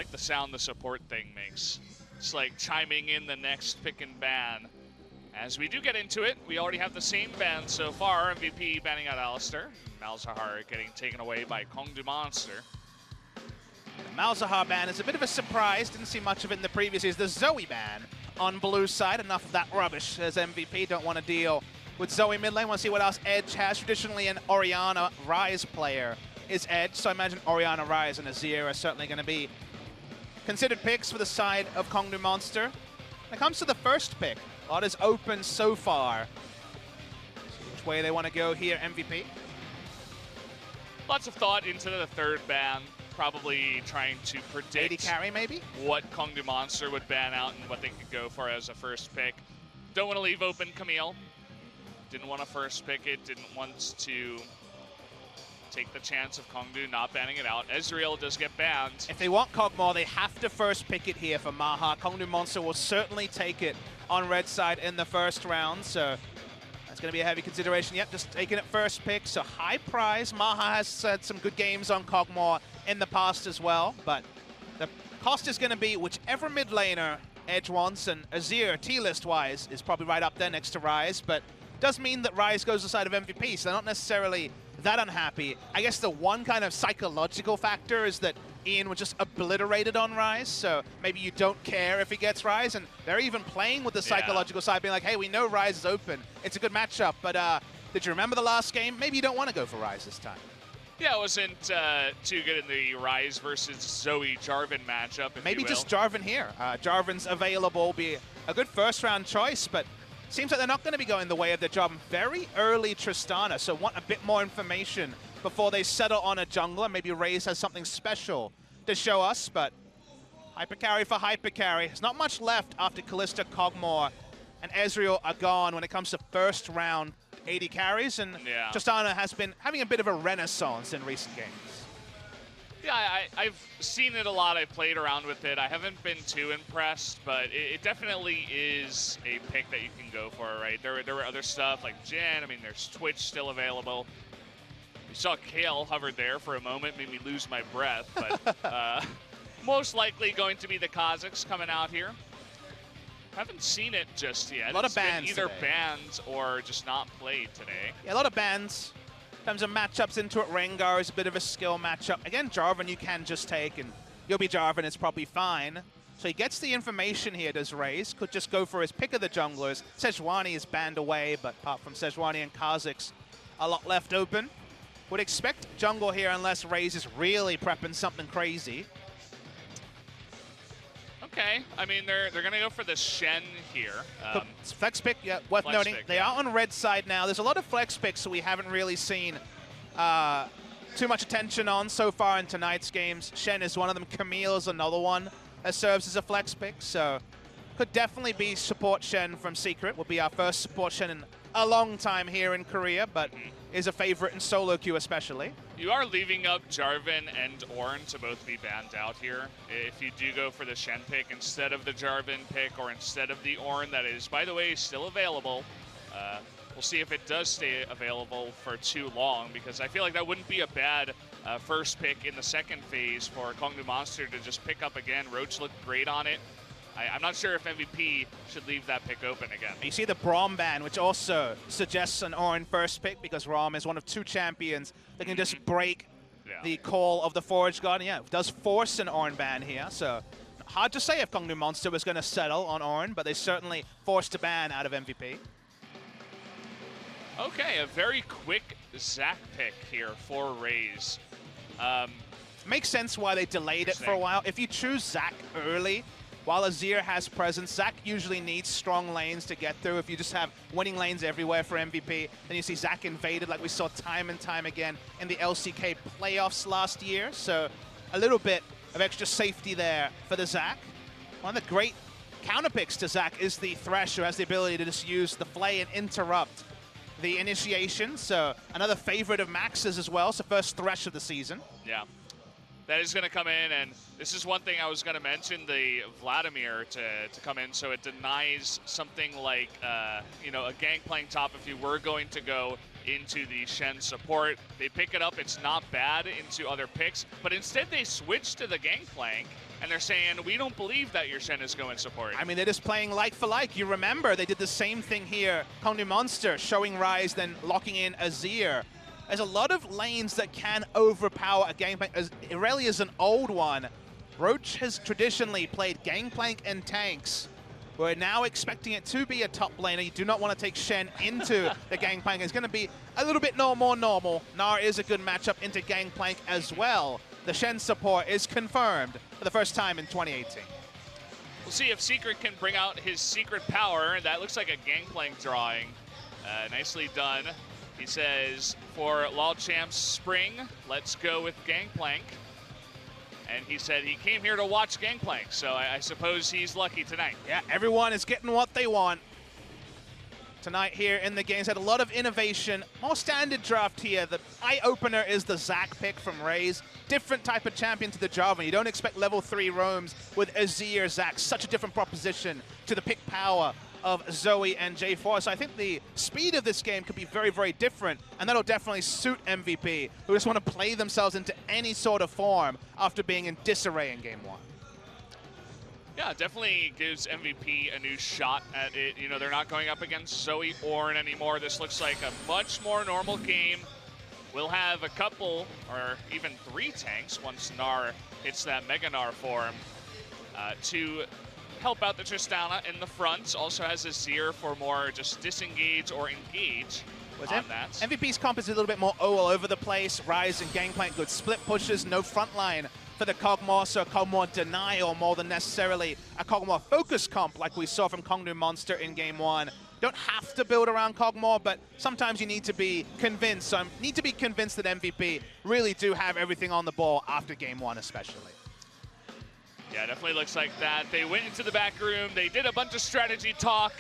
like the sound the support thing makes. It's like chiming in the next pick and ban. As we do get into it, we already have the same ban so far. MVP banning out Alistair. Malzahar getting taken away by Kongdoo Monster. The Malzahar ban is a bit of a surprise. Didn't see much of it in the previous years. The Zoe ban on blue side. Enough of that rubbish as MVP. Don't want to deal with Zoe mid lane. Want to see what else Edge has. Traditionally an Orianna Ryze player is Edge. So I imagine Orianna Ryze and Azir are certainly going to be considered picks for the side of Kongdoo Monster. When it comes to the first pick, a lot is open so far. See which way they want to go here, MVP. Lots of thought into the third ban. Probably trying to predict 80 carry maybe? What Kongdoo Monster would ban out and what they could go for as a first pick. Don't want to leave open Camille. Didn't want to first pick it. Didn't want to take the chance of Kongdoo not banning it out. Ezreal does get banned. If they want Kog'Maw, they have to first pick it here for Maha. Kongdoo Monster will certainly take it on red side in the first round, so that's going to be a heavy consideration. Yep, just taking it first pick, so high prize. Maha has had some good games on Kog'Maw in the past as well, but the cost is going to be whichever mid laner Edge wants, and Azir, T-list wise, is probably right up there next to Ryze, but does mean that Ryze goes to the side of MVP, so they're not necessarily that unhappy. I guess the one kind of psychological factor is that Ian was just obliterated on Ryze, so maybe you don't care if he gets Ryze, and they're even playing with the psychological side, being like, hey, we know Ryze is open. It's a good matchup, but did you remember the last game? Maybe you don't want to go for Ryze this time. Yeah, it wasn't too good in the Ryze versus Zoe Jarvan matchup, if Maybe you will. just Jarvan here. Jarvan's available, be a good first-round choice, but seems like they're not going to be going the way of their Jarvan. Very early Tristana, so want a bit more information before they settle on a jungler. Maybe Raze has something special to show us, but hypercarry for hypercarry. There's not much left after Kalista, Kog'Maw, and Ezreal are gone when it comes to first-round 80 carries, and Tristana has been having a bit of a renaissance in recent games. Yeah, I've seen it a lot. I've played around with it. I haven't been too impressed, but it definitely is a pick that you can go for, right? There were other stuff like Jhin. I mean, there's Twitch still available. We saw Kale hovered there for a moment, made me lose my breath, but most likely going to be the Kazakhs coming out here. Haven't seen it just yet. A lot of bans either today. banned or just not played today. Yeah, a lot of bans. In terms of matchups into it, Rengar is a bit of a skill matchup. Again, Jarvan you can just take, and you'll be Jarvan, it's probably fine. So he gets the information here, does Raze. Could just go for his pick of the junglers. Sejuani is banned away, but apart from Sejuani and Kazakhs, a lot left open. Would expect jungle here unless Raze is really prepping something crazy. Okay, I mean, they're going to go for the Shen here. It's flex pick, yeah, worth flex noting. pick, they are on red side now. There's a lot of flex picks that we haven't really seen too much attention on so far in tonight's games. Shen is one of them. Camille's another one that serves as a flex pick, so could definitely be support Shen from Secret. Will be our first support Shen in a long time here in Korea, but is a favorite in solo queue especially. You are leaving up Jarvan and Ornn to both be banned out here. If you do go for the Shen pick instead of the Jarvan pick or instead of the Ornn, that is, by the way, still available. We'll see if it does stay available for too long, because I feel like that wouldn't be a bad first pick in the second phase for Kongdoo Monster to just pick up again. Roach looked great on it. I'm not sure if MVP should leave that pick open again. You see the Braum ban, which also suggests an Ornn first pick, because Braum is one of two champions that can just break the call of the Forge God. Yeah, it does force an Ornn ban here, so hard to say if Kongdoo Monster was going to settle on Ornn, but they certainly forced a ban out of MVP. Okay, a very quick Zac pick here for Raze. Makes sense why they delayed it for a while. If you choose Zac early, while Azir has presence, Zac usually needs strong lanes to get through. If you just have winning lanes everywhere for MVP, then you see Zac invaded like we saw time and time again in the LCK playoffs last year. So a little bit of extra safety there for the Zac. One of the great counter picks to Zac is the Thresh, who has the ability to just use the Flay and interrupt the initiation. So another favorite of Max's as well. So first Thresh of the season. Yeah. That is going to come in, and this is one thing I was going to mention, the Vladimir to come in, so it denies something like, you know, a Gangplank top if you were going to go into the Shen support. They pick it up, it's not bad into other picks, but instead they switch to the Gangplank, and they're saying, we don't believe that your Shen is going support. I mean, they're just playing like for like. You remember, they did the same thing here. Kongdoo Monster showing Rise, then locking in Azir. There's a lot of lanes that can overpower a Gangplank. Irelia is an old one. Roach has traditionally played Gangplank and tanks. We're now expecting it to be a top laner. You do not want to take Shen into the Gangplank. It's going to be a little bit more normal. Nara is a good matchup into Gangplank as well. The Shen support is confirmed for the first time in 2018. We'll see if Secret can bring out his secret power. That looks like a Gangplank drawing. Nicely done. He says, for LoL Champs Spring, let's go with Gangplank. And he said he came here to watch Gangplank, so I suppose he's lucky tonight. Yeah, everyone is getting what they want tonight here in the games. Had a lot of innovation, more standard draft here. The eye-opener is the Zac pick from Raze. Different type of champion to the Jarvan. You don't expect level 3 roams with Azir, Zac. Such a different proposition to the pick power of Zoe and J4. So I think the speed of this game could be very, very different, and that'll definitely suit MVP, who just want to play themselves into any sort of form after being in disarray in game 1. Yeah, definitely gives MVP a new shot at it. You know, they're not going up against Zoe Ornn anymore. This looks like a much more normal game. We'll have a couple, or even 3 tanks once Gnar hits that Mega Gnar form to help out the Tristana in the front. Also has Azir for more just disengage or engage on that. MVP's comp is a little bit more all over the place. Rise and Gangplank, good split pushes, no front line for the Kog'Maw, so Kog'Maw denial more than necessarily a Kog'Maw focus comp like we saw from Kongdoo Monster in game 1. Don't have to build around Kog'Maw, but sometimes you need to be convinced. So I need to be convinced that MVP really do have everything on the ball after game 1 especially. Yeah, definitely looks like that. They went into the back room, they did a bunch of strategy talk,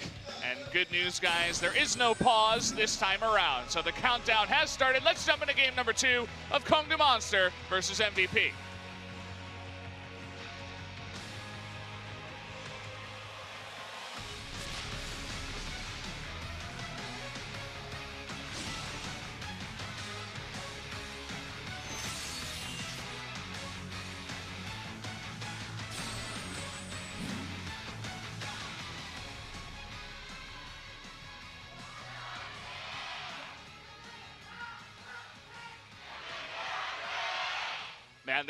and good news, guys, there is no pause this time around. So the countdown has started. Let's jump into game number 2 of Kongdoo Monster versus MVP. Man,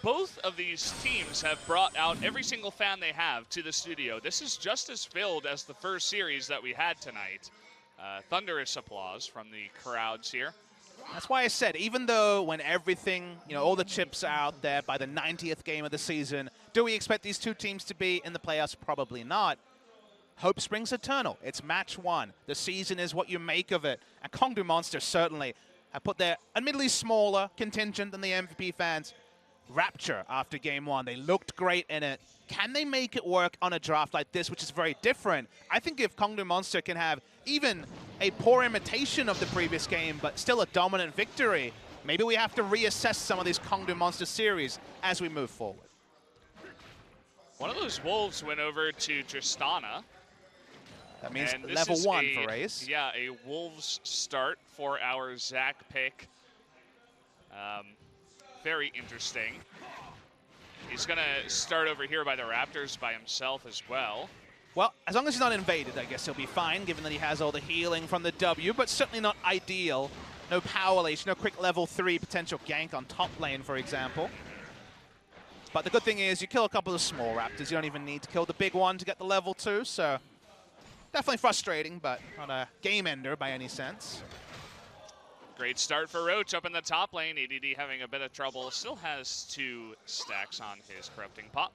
both of these teams have brought out every single fan they have to the studio. This is just as filled as the first series that we had tonight. Thunderous applause from the crowds here. That's why I said, even though when everything, all the chips are out there by the 90th game of the season, do we expect these two teams to be in the playoffs? Probably not. Hope springs eternal. It's match 1. The season is what you make of it. And Kongdoo Monster certainly have put their admittedly smaller contingent than the MVP fans rapture after game 1. They looked great in it. Can they make it work on a draft like this, which is very different? I think if Kongdoo Monster can have even a poor imitation of the previous game, but still a dominant victory, maybe we have to reassess some of these Kongdoo Monster series as we move forward. One of those wolves went over to Tristana. That means level 1 for Raze. Yeah, a Wolves start for our Zac pick. Very interesting. He's going to start over here by the Raptors by himself as well. Well, as long as he's not invaded, I guess he'll be fine, given that he has all the healing from the W, but certainly not ideal. No power leash, no quick level 3 potential gank on top lane, for example. But the good thing is you kill a couple of small Raptors. You don't even need to kill the big one to get the level 2, so definitely frustrating, but not a game ender by any sense. Great start for Roach up in the top lane. EDD having a bit of trouble. Still has 2 stacks on his Corrupting Pot.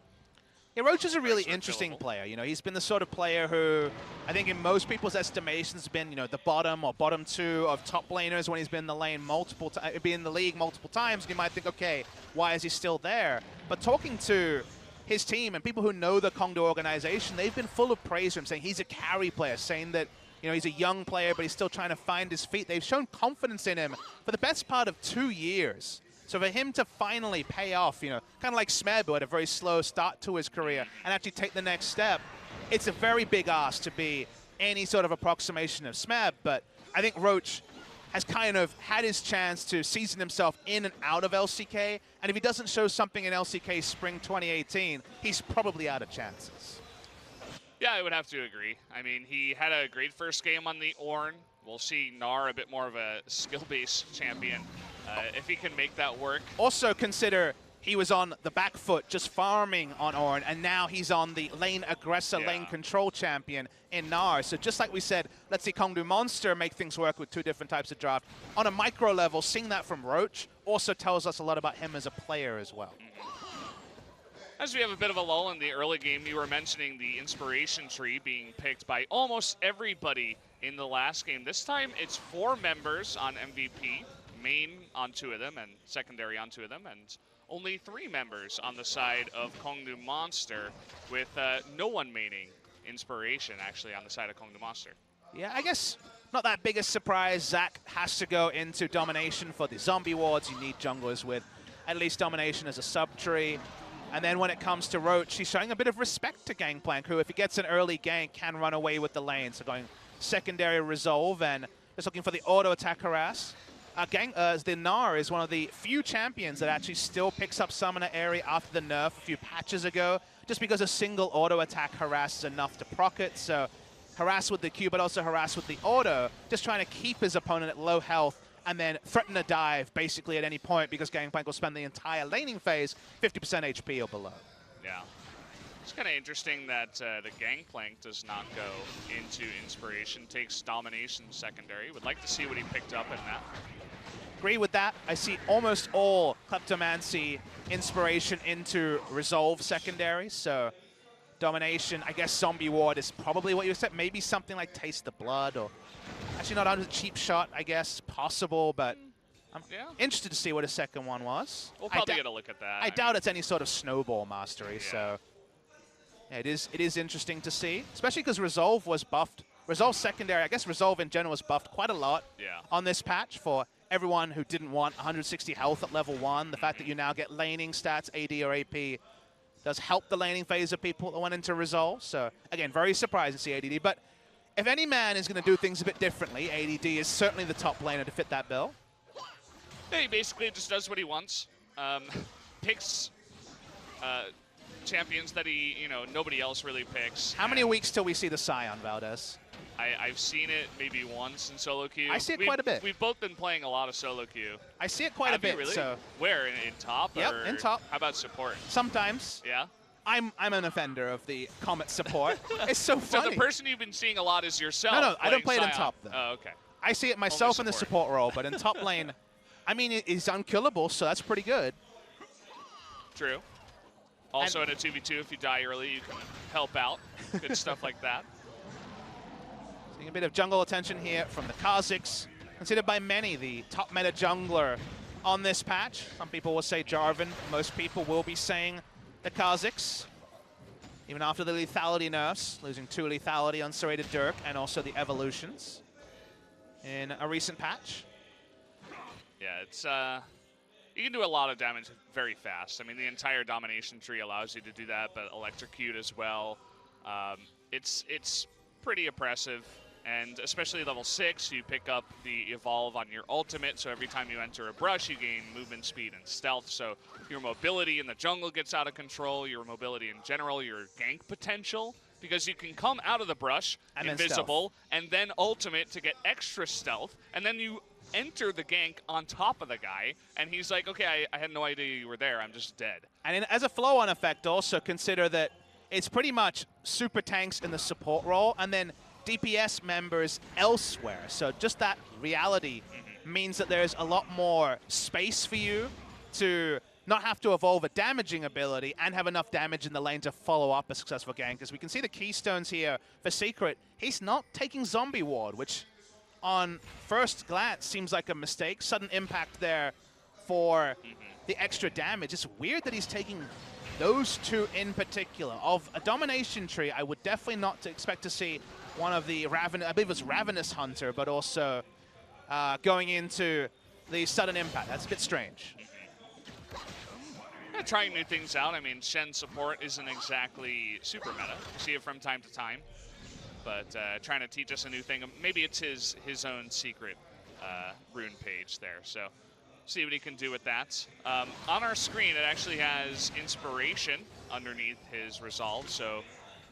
Yeah, Roach is a really interesting player. He's been the sort of player who, I think in most people's estimations, has been, the bottom or bottom 2 of top laners when he's been in the lane been in the league multiple times. And you might think, okay, why is he still there? But talking to his team and people who know the Kongdoo organization, they've been full of praise for him, saying he's a carry player, saying that he's a young player, but he's still trying to find his feet. They've shown confidence in him for the best part of 2 years. So for him to finally pay off, kind of like Smeb, who had a very slow start to his career, and actually take the next step, it's a very big ask to be any sort of approximation of Smeb. But I think Roach has kind of had his chance to season himself in and out of LCK, and if he doesn't show something in LCK Spring 2018, he's probably out of chances. Yeah, I would have to agree. I mean, he had a great first game on the Ornn. We'll see Gnar a bit more of a skill-based champion if he can make that work. Also consider he was on the back foot just farming on Ornn, and now he's on the lane aggressor, lane control champion in Gnar. So just like we said, let's see Kongdoo Monster make things work with 2 different types of draft. On a micro level, seeing that from Roach also tells us a lot about him as a player as well. As we have a bit of a lull in the early game, you were mentioning the inspiration tree being picked by almost everybody in the last game. This time it's 4 members on MVP, main on 2 of them and secondary on 2 of them, and only 3 members on the side of Kongdoo Monster, with no one maining inspiration actually on the side of Kongdoo Monster. Yeah, I guess not that big a surprise. Zach has to go into domination for the zombie wards. You need junglers with at least domination as a sub-tree. And then when it comes to Roach, he's showing a bit of respect to Gangplank, who if he gets an early gank can run away with the lane. So going secondary resolve and just looking for the auto attack harass. The Gnar is one of the few champions that actually still picks up Summoner Airy after the nerf a few patches ago, just because a single auto attack harass is enough to proc it. So harass with the Q, but also harass with the auto, just trying to keep his opponent at low health and then threaten a dive basically at any point, because Gangplank will spend the entire laning phase 50% HP or below. Yeah. It's kind of interesting that the Gangplank does not go into Inspiration, takes Domination secondary. Would like to see what he picked up in that. Agree with that. I see almost all Kleptomancy Inspiration into Resolve secondary, so Domination, I guess Zombie Ward is probably what you expect. Maybe something like Taste the Blood, or actually not a cheap shot, I guess, possible, but I'm interested to see what a second one was. We'll probably get a look at that. I doubt it's any sort of snowball mastery, so yeah, it is interesting to see, especially because Resolve was buffed. Resolve secondary, I guess Resolve in general was buffed quite a lot on this patch for everyone who didn't want 160 health at level 1. The fact that you now get laning stats, AD or AP, does help the laning phase of people that went into Resolve. So again, very surprised to see ADD, but if any man is going to do things a bit differently, ADD is certainly the top laner to fit that bill. Yeah, he basically just does what he wants. Picks champions that nobody else really picks. How many weeks till we see the Scion, Valdez? I've seen it maybe once in solo queue. I see it quite a bit. We've both been playing a lot of solo queue. I see it quite a bit. Really? So where in top? Yep, or in top. How about support? Sometimes. Yeah. I'm an offender of the Comet support. It's so funny. So the person you've been seeing a lot is yourself. No, I don't play Scion. it in top though. Oh, okay. I see it myself in the support role, but in top lane, I mean, it's unkillable, so that's pretty good. True. Also in a 2v2, if you die early, you can help out. Good stuff like that. Seeing a bit of jungle attention here from the Kha'Zix. Considered by many the top meta jungler on this patch. Some people will say Jarvan. Most people will be saying the Kha'Zix. Even after the lethality nerfs, losing 2 lethality on Serrated Dirk and also the evolutions in a recent patch. Yeah, it's you can do a lot of damage very fast. I mean, the entire domination tree allows you to do that, but electrocute as well. It's pretty oppressive, and especially level 6, you pick up the evolve on your ultimate, so every time you enter a brush, you gain movement speed and stealth, so your mobility in the jungle gets out of control, your mobility in general, your gank potential, because you can come out of the brush, and invisible, and then ultimate to get extra stealth, and then you enter the gank on top of the guy, and he's like, okay, I had no idea you were there, I'm just dead. And as a flow-on effect, also consider that it's pretty much super tanks in the support role, and then DPS members elsewhere. So just that reality means that there's a lot more space for you to not have to evolve a damaging ability and have enough damage in the lane to follow up a successful gank. As we can see the keystones here for Secret, he's not taking Zombie Ward, which on first glance seems like a mistake. Sudden impact there for the extra damage. It's weird that he's taking those 2 in particular. Of a domination tree, I would definitely not expect to see one of the I believe it was Ravenous Hunter, but also going into the sudden impact. That's a bit strange. Yeah, trying new things out. I mean, Shen support isn't exactly super meta. You see it from time to time, but trying to teach us a new thing. Maybe it's his own secret damage there. So see what he can do with that. On our screen, it actually has inspiration underneath his resolve, so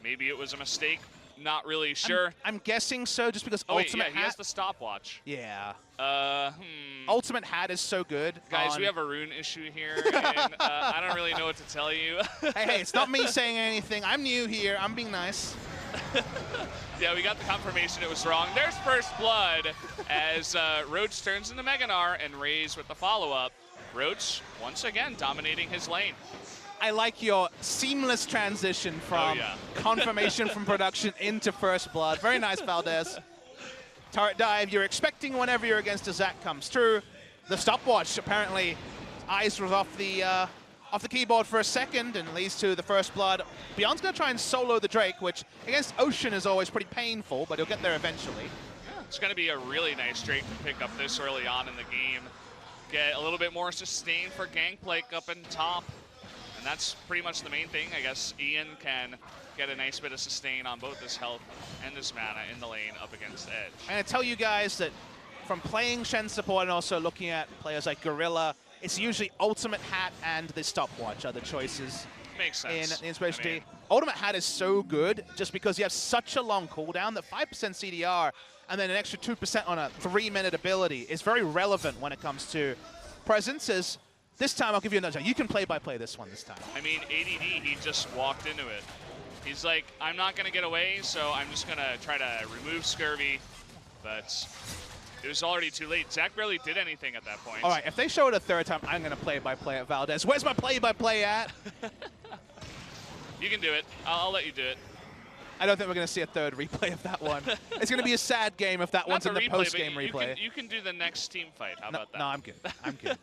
maybe it was a mistake. Not really sure. I'm guessing so, just because Ultimate Hat. He has the stopwatch. Yeah. Ultimate Hat is so good. Guys, we have a rune issue here, and I don't really know what to tell you. hey, it's not me saying anything. I'm new here. I'm being nice. Yeah, we got the confirmation it was wrong. There's first blood as Roach turns into Meganar and Raze with the follow-up. Roach, once again, dominating his lane. I like your seamless transition from confirmation from production into first blood. Very nice, Valdez. Turret dive, you're expecting whenever you're against a Zac comes true. The stopwatch, apparently, eyes was off the keyboard for a second and leads to the first blood. Beyond's going to try and solo the Drake, which against Ocean is always pretty painful, but he'll get there eventually. Yeah, it's going to be a really nice Drake to pick up this early on in the game. Get a little bit more sustain for Gangplank up in top. And that's pretty much the main thing. I guess Ian can get a nice bit of sustain on both his health and his mana in the lane up against Edge. And I tell you guys that from playing Shen support and also looking at players like Gorilla, it's usually Ultimate Hat and the stopwatch are the choices. Makes sense. In the Inspiration T. Ultimate Hat is so good just because you have such a long cooldown that 5% CDR and then an extra 2% on a 3-minute ability is very relevant when it comes to presence. This time, I'll give you another time. You can play-by-play this one this time. I mean, ADD, he just walked into it. He's like, I'm not going to get away, so I'm just going to try to remove Scurvy. But it was already too late. Zac barely did anything at that point. All right, if they show it a third time, I'm going to play-by-play at Valdez. Where's my play-by-play at? You can do it. I'll let you do it. I don't think we're going to see a third replay of that one. It's going to be a sad game if that one's in the post-game replay. You can do the next team fight. How about that? No, I'm good. I'm good.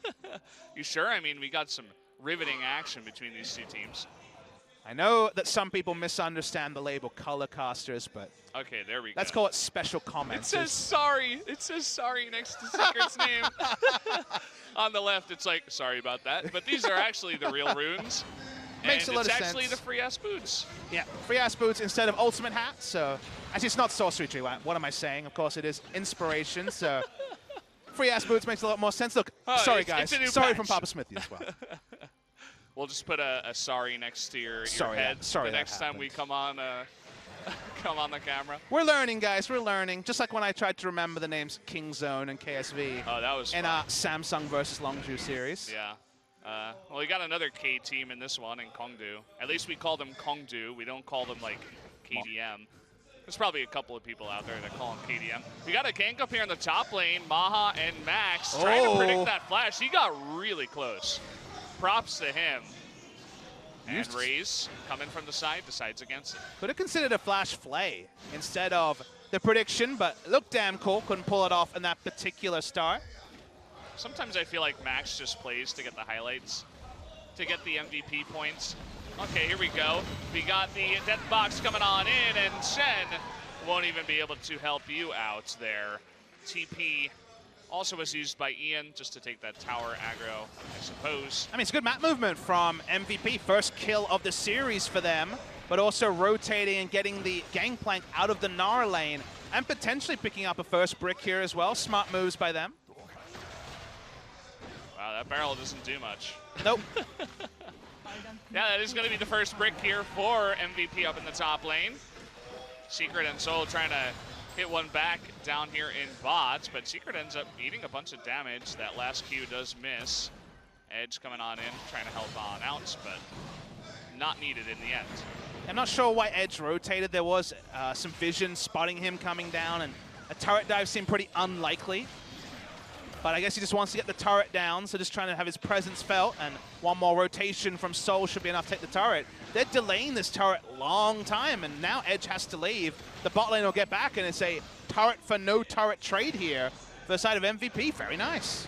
You sure? I mean, we got some riveting action between these two teams. I know that some people misunderstand the label color casters, but okay, there we go. Let's call it special comments. It says sorry. It says sorry next to Secret's name. On the left, it's like, sorry about that. But these are actually the real runes. Makes a lot of sense. It's actually the free-ass boots. Yeah, free-ass boots instead of Ultimate Hat. So, actually, it's not Sorcery Tree. What am I saying? Of course, it is Inspiration. So, free-ass boots makes a lot more sense. Look, sorry, guys. Sorry from Papa Smithy as well. We'll just put a sorry next to your head sorry the next time we come on come on the camera. We're learning, guys. We're learning. Just like when I tried to remember the names King Zone and KSV. Oh, that was fun. In our Samsung versus Longzhu series. Yeah. Well, we got another K team in this one in Kongdoo. At least we call them Kongdoo. We don't call them like KDM. There's probably a couple of people out there that call them KDM. We got a gank up here in the top lane. Maha and Max trying to predict that flash. He got really close. Props to him. And Raze, coming from the side, decides against it. Could have considered a flash flay instead of the prediction, but looked damn cool. Couldn't pull it off in that particular start. Sometimes I feel like Max just plays to get the highlights, to get the MVP points. Okay, here we go. We got the death box coming on in, and Shen won't even be able to help you out there. TP also was used by Ian just to take that tower aggro, I suppose. I mean, it's good map movement from MVP. First kill of the series for them, but also rotating and getting the Gangplank out of the Gnar lane and potentially picking up a first brick here as well. Smart moves by them. Wow, that barrel doesn't do much. Nope. Yeah, that is going to be the first brick here for MVP up in the top lane. Secret and Soul trying to hit one back down here in bots, but Secret ends up eating a bunch of damage. That last Q does miss. Edge coming on in, trying to help on out, but not needed in the end. I'm not sure why Edge rotated. There was some vision spotting him coming down, and a turret dive seemed pretty unlikely. But I guess he just wants to get the turret down, so just trying to have his presence felt, and one more rotation from Soul should be enough to take the turret. They're delaying this turret long time, and now Edge has to leave. The bot lane will get back, and it's a turret for no turret trade here for the side of MVP. Very nice.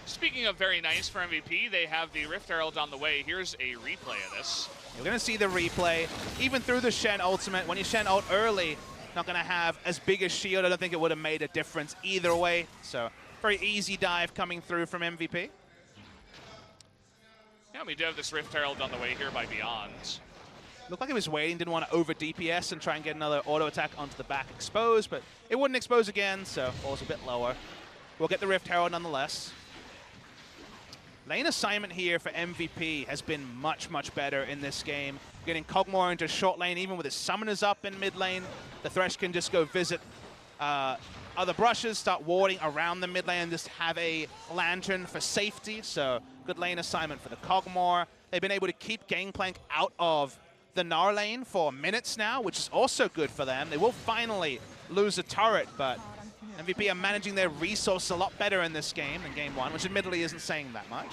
Speaking of very nice for MVP, they have the Rift Herald on the way. Here's a replay of this. You're going to see the replay. Even through the Shen ultimate, when you Shen ult early, not going to have as big a shield. I don't think it would have made a difference either way. So very easy dive coming through from MVP. Yeah, we do have this Rift Herald on the way here by Beyond. Looked like he was waiting, didn't want to over DPS and try and get another auto attack onto the back expose, but it wouldn't expose again, so falls a bit lower. We'll get the Rift Herald nonetheless. Lane assignment here for MVP has been much, much better in this game. Getting Kog'Maw into short lane, even with his summoners up in mid lane. The Thresh can just go visit other brushes, start warding around the mid lane, and just have a lantern for safety. So good lane assignment for the Kog'Maw. They've been able to keep Gangplank out of the Gnar lane for minutes now, which is also good for them. They will finally lose a turret, but MVP are managing their resources a lot better in this game than game one, which admittedly isn't saying that much.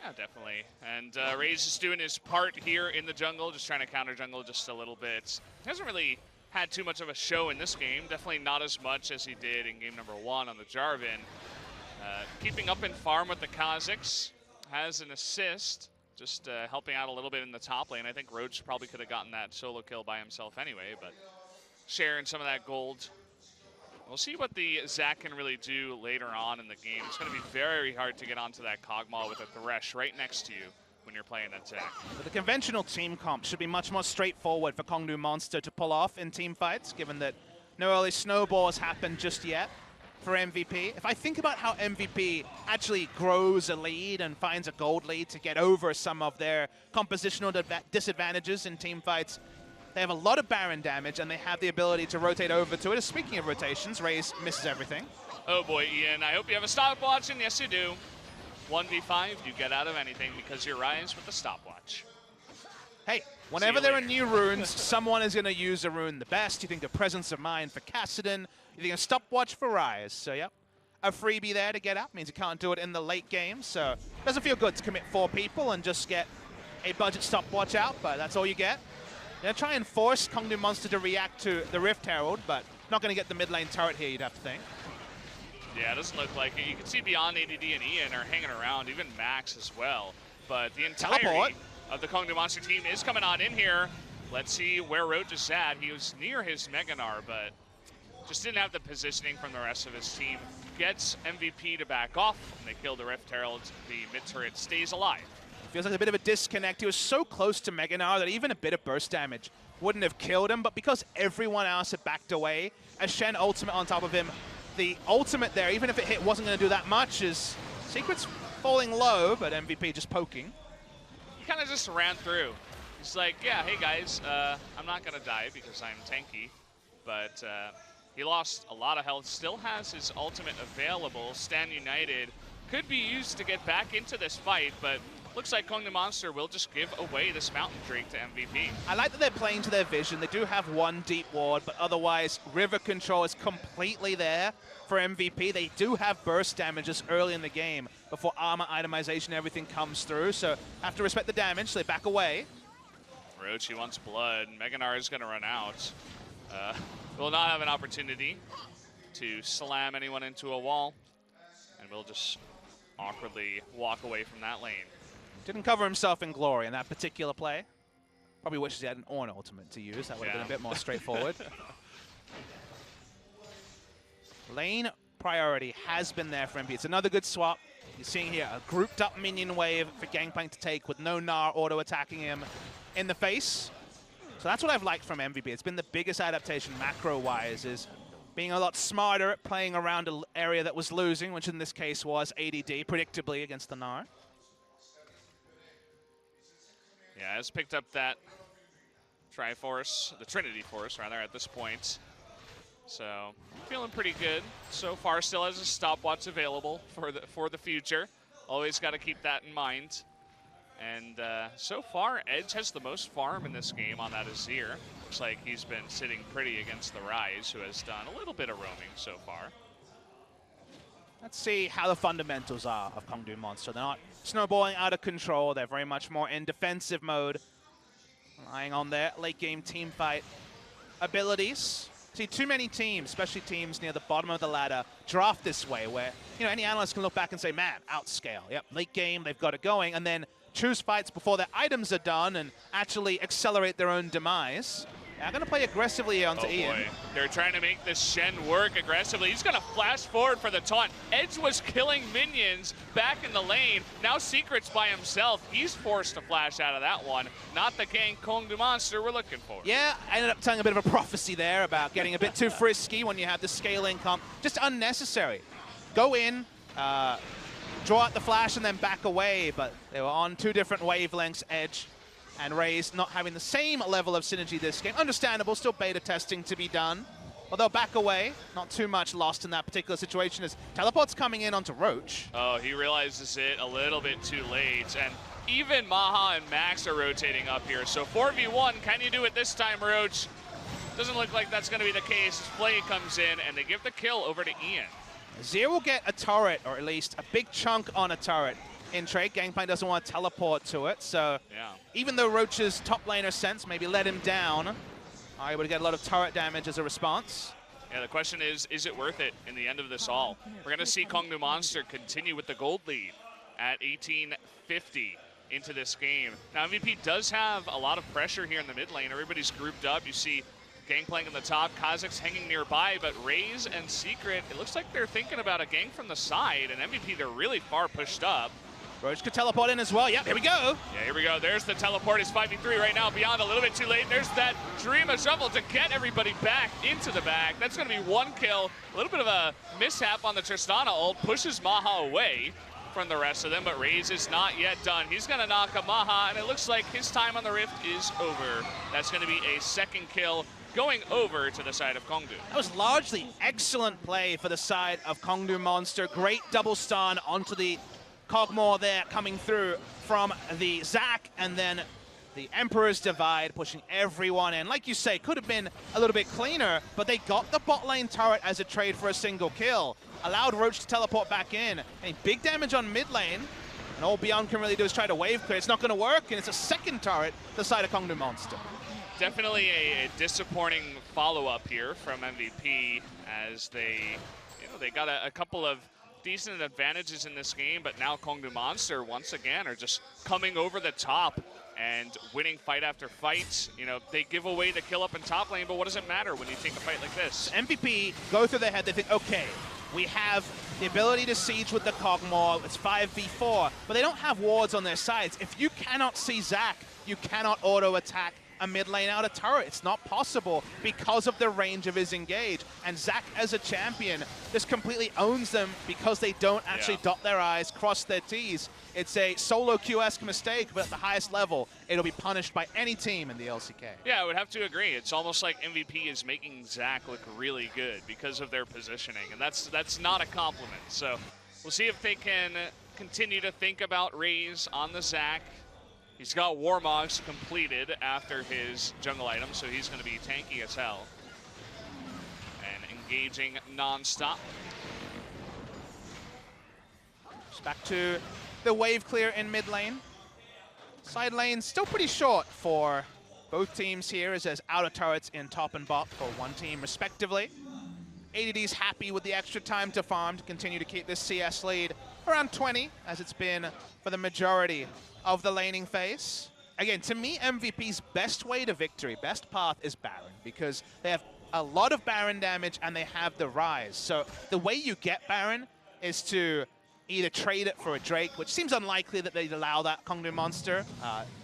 Yeah, definitely. And Raze is doing his part here in the jungle, just trying to counter jungle just a little bit. He hasn't really had too much of a show in this game. Definitely not as much as he did in game number 1 on the Jarvan. Keeping up in farm with the Kha'Zix. Has an assist, just helping out a little bit in the top lane. I think Roach probably could have gotten that solo kill by himself anyway, but sharing some of that gold. We'll see what the Zac can really do later on in the game. It's going to be very hard to get onto that Kog'Maw with a Thresh right next to you when you're playing that Zac. But the conventional team comp should be much more straightforward for Kongdoo Monster to pull off in team fights, given that no early snowballs happened just yet for MVP. If I think about how MVP actually grows a lead and finds a gold lead to get over some of their compositional disadvantages in team fights, they have a lot of Baron damage, and they have the ability to rotate over to it. Speaking of rotations, Raze misses everything. Oh boy, Ian, I hope you have a stopwatch, and yes you do. 1v5, you get out of anything because you're Ryze with the stopwatch. Hey, whenever there are new runes, someone is going to use a rune the best. You think of Presence of Mind for Kassadin, you think of Stopwatch for Ryze. So yep, a freebie there to get up. Means you can't do it in the late game, so it doesn't feel good to commit 4 people and just get a budget stopwatch out, but that's all you get. They're try and force Kongdoo Monster to react to the Rift Herald, but not going to get the mid lane turret here, you'd have to think. Yeah, it doesn't look like it. You can see Beyond, ADD, and Ian are hanging around, even Max as well. But the entirety of the Kongdoo Monster team is coming on in here. Let's see where Roach is at. He was near his Mega Gnar, but just didn't have the positioning from the rest of his team. Gets MVP to back off, and they kill the Rift Herald. The mid turret stays alive. Feels like a bit of a disconnect. He was so close to Mega Gnar that even a bit of burst damage wouldn't have killed him, but because everyone else had backed away, a Shen ultimate on top of him, the ultimate there, even if it hit, wasn't going to do that much, is Secret's falling low, but MVP just poking. He kind of just ran through. He's like, yeah, hey guys, I'm not going to die because I'm tanky, but he lost a lot of health, still has his ultimate available. Stand United could be used to get back into this fight, but looks like Kongdoo Monster will just give away this Mountain Drake to MVP. I like that they're playing to their vision. They do have one deep ward, but otherwise river control is completely there for MVP. They do have burst damages early in the game before armor itemization, everything comes through. So have to respect the damage, so they back away. Roach, he wants blood. Mega Gnar is going to run out. Will not have an opportunity to slam anyone into a wall, and will just awkwardly walk away from that lane. Didn't cover himself in glory in that particular play. Probably wishes he had an Ornn ultimate to use. That would have been a bit more straightforward. Lane priority has been there for MP. It's another good swap. You're seeing here a grouped up minion wave for Gangplank to take with no Gnar auto-attacking him in the face. So that's what I've liked from MVP. It's been the biggest adaptation macro-wise, is being a lot smarter at playing around an area that was losing, which in this case was ADD, predictably against the Gnar. Yeah, has picked up that Triforce, the Trinity Force rather, at this point. So feeling pretty good so far. Still has a stopwatch available for the future. Always got to keep that in mind. And so far, Edge has the most farm in this game on that Azir. Looks like he's been sitting pretty against the Ryze, who has done a little bit of roaming so far. Let's see how the fundamentals are of Kongdoo Monster. They're not snowballing out of control. They're very much more in defensive mode, relying on their late game team fight abilities. See, too many teams, especially teams near the bottom of the ladder, draft this way, where any analyst can look back and say, man, outscale. Yep, late game, they've got it going, and then choose fights before their items are done and actually accelerate their own demise. They're going to play aggressively onto Ian. Boy. They're trying to make the Shen work aggressively. He's going to flash forward for the taunt. Edge was killing minions back in the lane. Now Secret's by himself. He's forced to flash out of that one. Not the gank Kongdoo Monster we're looking for. Yeah, I ended up telling a bit of a prophecy there about getting a bit too frisky when you have the scaling comp. Just unnecessary. Go in, draw out the flash, and then back away. But they were on two different wavelengths, Edge and Raze not having the same level of synergy this game. Understandable, still beta testing to be done. But they'll back away. Not too much lost in that particular situation as Teleport's coming in onto Roach. Oh, he realizes it a little bit too late. And even Maha and Max are rotating up here. So 4v1, can you do it this time, Roach? Doesn't look like that's going to be the case. Flay comes in, and they give the kill over to Ian. Zero will get a turret, or at least a big chunk on a turret in trade. Gangplank doesn't want to teleport to it, so yeah. Even though Roach's top laner sense maybe let him down, are able to get a lot of turret damage as a response. Yeah, the question is it worth it in the end of this all? We're going to see Kongdoo Monster continue with the gold lead at 1850 into this game. Now, MVP does have a lot of pressure here in the mid lane. Everybody's grouped up. You see Gangplank in the top, Kazakh's hanging nearby, but Raze and Secret, it looks like they're thinking about a gank from the side, and MVP, they're really far pushed up. Roach could teleport in as well. Yep, here we go. Yeah, here we go. There's the teleport. It's 5v3 right now. Beyond a little bit too late. There's that Dream of Shovel to get everybody back into the back. That's going to be one kill. A little bit of a mishap on the Tristana ult. Pushes Maha away from the rest of them, but Raze is not yet done. He's going to knock a Maha, and it looks like his time on the Rift is over. That's going to be a second kill going over to the side of Kongdoo. That was largely excellent play for the side of Kongdoo Monster. Great double stun onto the Kog'Maw there coming through from the Zac, and then the Emperor's Divide pushing everyone in. Like you say, could have been a little bit cleaner, but they got the bot lane turret as a trade for a single kill. Allowed Roach to teleport back in. And big damage on mid lane. And all Beyond can really do is try to wave clear. It's not going to work, and it's a second turret to the side of Kongdoo Monster. Definitely a disappointing follow-up here from MVP as they got a couple of decent advantages in this game, but now Kongdoo Monster once again are just coming over the top and winning fight after fight. You know, they give away the kill up in top lane, but what does it matter when you take a fight like this? MVP go through their head, they think, okay, we have the ability to siege with the Kog'Maw, it's 5v4, but they don't have wards on their sides. If you cannot see Zac, you cannot auto-attack a mid lane out of turret. It's not possible because of the range of his engage. And Zac, as a champion, just completely owns them because they don't actually dot their I's, cross their T's. It's a solo Q-esque mistake, but at the highest level, it'll be punished by any team in the LCK. Yeah, I would have to agree. It's almost like MVP is making Zac look really good because of their positioning, and that's not a compliment. So we'll see if they can continue to think about Raze on the Zac. He's got Warmogs completed after his jungle item, so he's going to be tanky as hell. And engaging non-stop. Just back to the wave clear in mid lane. Side lane still pretty short for both teams here, as there's outer turrets in top and bot for one team respectively. ADD's happy with the extra time to farm to continue to keep this CS lead around 20, as it's been for the majority of the laning phase. Again, to me, MVP's best way to victory, best path is Baron, because they have a lot of Baron damage and they have the Rise. So the way you get Baron is to either trade it for a Drake, which seems unlikely that they'd allow that. Kongdoo Monster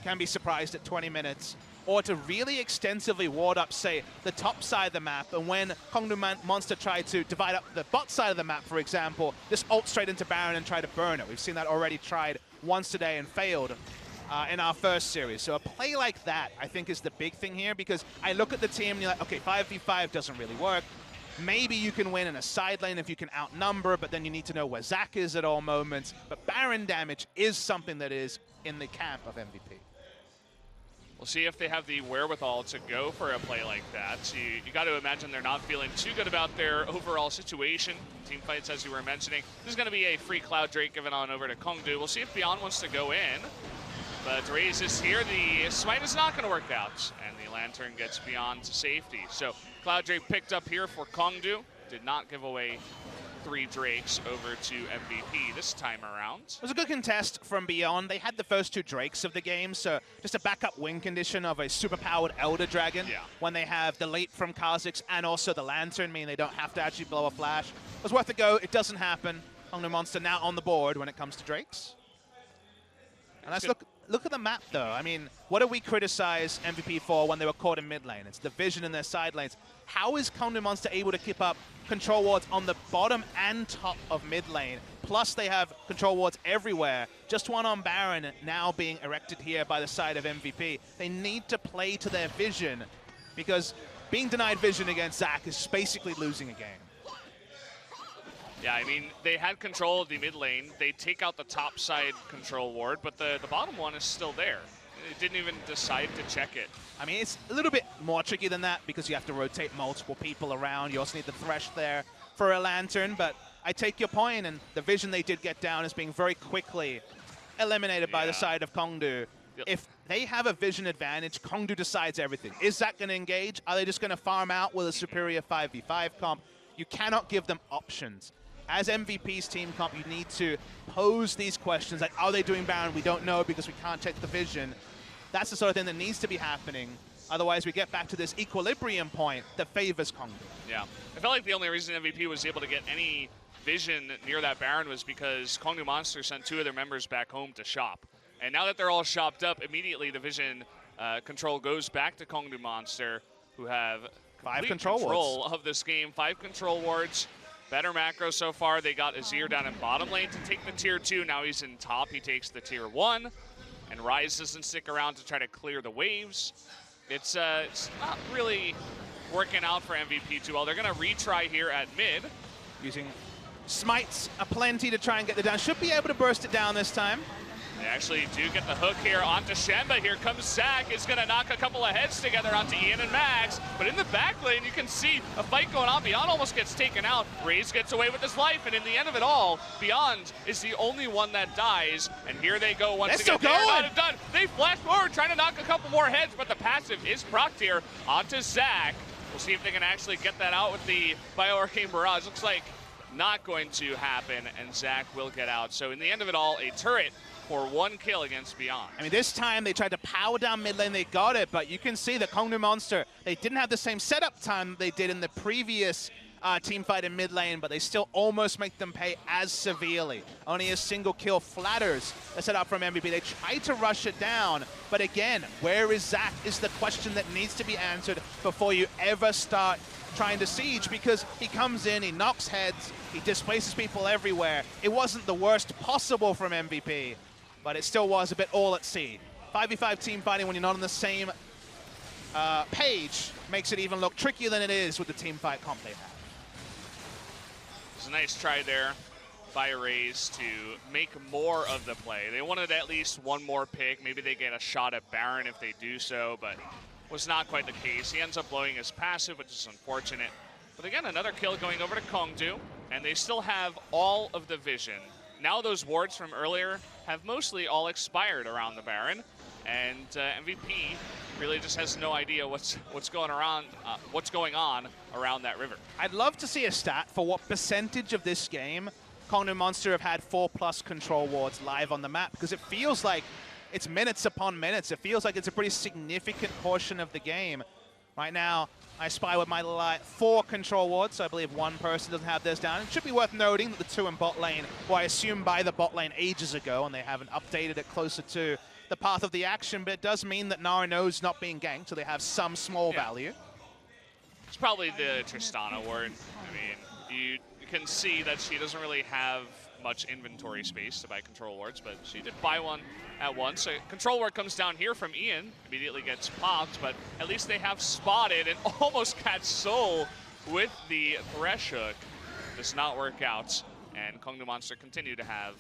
can be surprised at 20 minutes, or to really extensively ward up, say, the top side of the map. And when Kongdoo Monster tried to divide up the bot side of the map, for example, just ult straight into Baron and try to burn it. We've seen that already tried once today and failed in our first series. So a play like that, I think, is the big thing here, because I look at the team and you're like, okay, 5v5 doesn't really work. Maybe you can win in a side lane if you can outnumber, but then you need to know where Zac is at all moments. But Baron damage is something that is in the camp of MVP. We'll see if they have the wherewithal to go for a play like that. So you got to imagine they're not feeling too good about their overall situation. Team fights, as you were mentioning. This is going to be a free Cloud Drake given on over to Kongdoo. We'll see if Beyond wants to go in. But Raze is here. The smite is not going to work out. And the Lantern gets Beyond to safety. So Cloud Drake picked up here for Kongdoo. Did not give away 3 Drakes over to MVP this time around. It was a good contest from Beyond. They had the first 2 Drakes of the game, so just a backup win condition of a super-powered Elder Dragon when they have the leap from Kha'Zix and also the Lantern, meaning they don't have to actually blow a flash. It was worth a go. It doesn't happen. Kongdoo Monster now on the board when it comes to Drakes. And let's look at the map, though. I mean, what do we criticize MVP for when they were caught in mid lane? It's the vision in their side lanes. How is Kongdoo Monster able to keep up control wards on the bottom and top of mid lane? Plus, they have control wards everywhere. Just one on Baron now being erected here by the side of MVP. They need to play to their vision because being denied vision against Zac is basically losing a game. Yeah, I mean, they had control of the mid lane. They take out the top side control ward, but the bottom one is still there. They didn't even decide to check it. I mean, it's a little bit more tricky than that because you have to rotate multiple people around. You also need the Thresh there for a Lantern, but I take your point, and the vision they did get down is being very quickly eliminated by the side of Kongdoo. Yep. If they have a vision advantage, Kongdoo decides everything. Is that going to engage? Are they just going to farm out with a superior 5v5 comp? You cannot give them options. As MVP's team comp, you need to pose these questions like, are they doing Baron? We don't know because we can't check the vision. That's the sort of thing that needs to be happening. Otherwise, we get back to this equilibrium point that favors Kongdoo. Yeah. I felt like the only reason MVP was able to get any vision near that Baron was because Kongdoo Monster sent 2 of their members back home to shop. And now that they're all shopped up, immediately the vision control goes back to Kongdoo Monster, who have 5 control wards of this game. 5 control wards. Better macro so far. They got Azir down in bottom lane to take the tier 2. Now he's in top. He takes the tier 1. And Ryze doesn't stick around to try to clear the waves. It's not really working out for MVP too well. They're going to retry here at mid. Using smites aplenty to try and get the down. Should be able to burst it down this time. They actually do get the hook here onto Shen, but here comes Zac. Is going to knock a couple of heads together onto Ian and Max. But in the back lane, you can see a fight going on. Beyond almost gets taken out. Raze gets away with his life, and in the end of it all, Beyond is the only one that dies. And here they go once again. They're still going. Done. They flash forward, trying to knock a couple more heads, but the passive is procced here onto Zac. We'll see if they can actually get that out with the BioArcane Barrage. Looks like not going to happen, and Zac will get out. So in the end of it all, a turret for 1 kill against Beyond. I mean, this time they tried to power down mid lane. They got it, but you can see that Kongdoo Monster, they didn't have the same setup time they did in the previous team fight in mid lane, but they still almost make them pay as severely. Only a single kill flatters the setup from MVP. They tried to rush it down, but again, where is Zac is the question that needs to be answered before you ever start trying to siege, because he comes in, he knocks heads, he displaces people everywhere. It wasn't the worst possible from MVP, but it still was a bit all at sea. 5v5 team fighting when you're not on the same page makes it even look trickier than it is with the team fight comp they have. It's a nice try there by Raze to make more of the play. They wanted at least one more pick. Maybe they get a shot at Baron if they do so, but was not quite the case. He ends up blowing his passive, which is unfortunate. But again, another kill going over to Kongdoo, and they still have all of the vision. Now those wards from earlier have mostly all expired around the Baron, and MVP really just has no idea what's going on around that river. I'd love to see a stat for what percentage of this game Kongdoo Monster have had 4+ control wards live on the map, because it feels like it's minutes upon minutes. It feels like it's a pretty significant portion of the game. Right now, I spy with my 4 control wards, so I believe one person doesn't have theirs down. It should be worth noting that the 2 in bot lane were, I assume, by the bot lane ages ago, and they haven't updated it closer to the path of the action, but it does mean that Narino's not being ganked, so they have some small value. It's probably the Tristana ward. I mean, you can see that she doesn't really have much inventory space to buy control wards, but she did buy one at once. So control ward comes down here from Ian, immediately gets popped, but at least they have spotted and almost got Soul with the Thresh hook. Does not work out, and Kongdoo Monster continue to have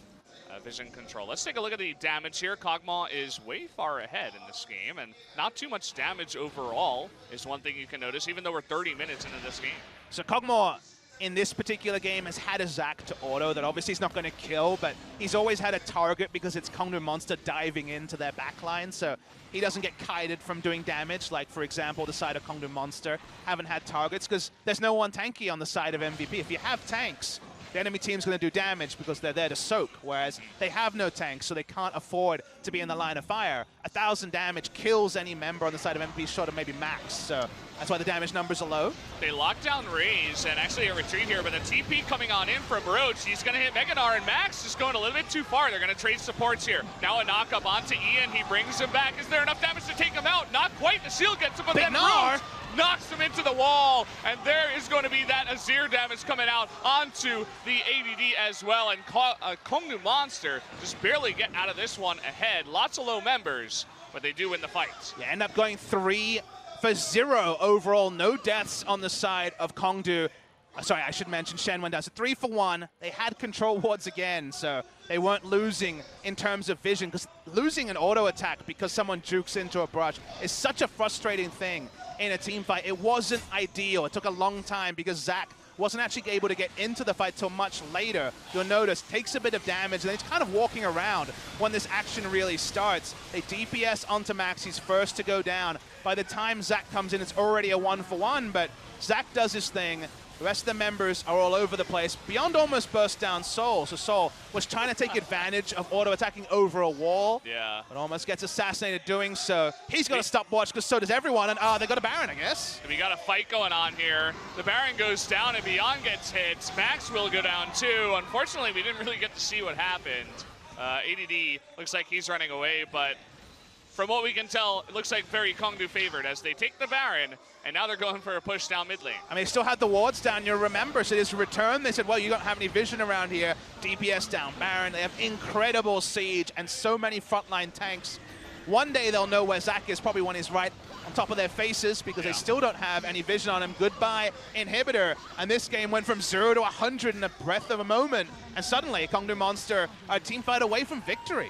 vision control. Let's take a look at the damage here. Kog'Maw is way far ahead in this game, and not too much damage overall is one thing you can notice, even though we're 30 minutes into this game. So Kog'Maw in this particular game has had a Zac to auto that obviously he's not going to kill, but he's always had a target because it's Kongdoo Monster diving into their backline, so he doesn't get kited from doing damage, like, for example, the side of Kongdoo Monster haven't had targets because there's no one tanky on the side of MVP. If you have tanks, the enemy team's going to do damage because they're there to soak, whereas they have no tanks, so they can't afford to be in the line of fire. 1,000 damage kills any member on the side of MVP short of maybe max, so that's why the damage numbers are low. They lock down Raze, and actually a retreat here, but the TP coming on in from Roach. He's going to hit Meganar, and Max just going a little bit too far. They're going to trade supports here. Now a knock up onto Ian. He brings him back. Is there enough damage to take him out? Not quite. The shield gets him, but then Roach knocks him into the wall, and there is going to be that Azir damage coming out onto the ADD as well, and Kongdoo Monster just barely get out of this one ahead. Lots of low members, but they do win the fight. Yeah, end up going 3 for 0 overall. No deaths on the side of Kongdoo. Sorry, I should mention Shen went down. So 3 for 1. They had control wards again, so they weren't losing in terms of vision, because losing an auto attack because someone jukes into a brush is such a frustrating thing in a team fight. It wasn't ideal. It took a long time because Zach wasn't actually able to get into the fight till much later. You'll notice takes a bit of damage, and he's kind of walking around when this action really starts. They DPS onto Max. He's first to go down. By the time Zach comes in, it's already a 1 for 1, but Zach does his thing. The rest of the members are all over the place. Beyond almost burst down Soul. So Soul was trying to take advantage of auto-attacking over a wall. Yeah. But almost gets assassinated doing so. He's got a stopwatch because so does everyone. And they got a Baron, I guess. We got a fight going on here. The Baron goes down and Beyond gets hit. Max will go down too. Unfortunately, we didn't really get to see what happened. ADD looks like he's running away, but from what we can tell, it looks like very Kongdoo favored as they take the Baron, and now they're going for a push down mid lane. I mean, they still had the wards down, you'll remember, so this return, they said, well, you don't have any vision around here. DPS down Baron, they have incredible siege and so many frontline tanks. One day they'll know where Zach is, probably when he's right on top of their faces, because they still don't have any vision on him. Goodbye, inhibitor. And this game went from 0 to 100 in a breath of a moment, and suddenly Kongdoo Monster are a team fight away from victory.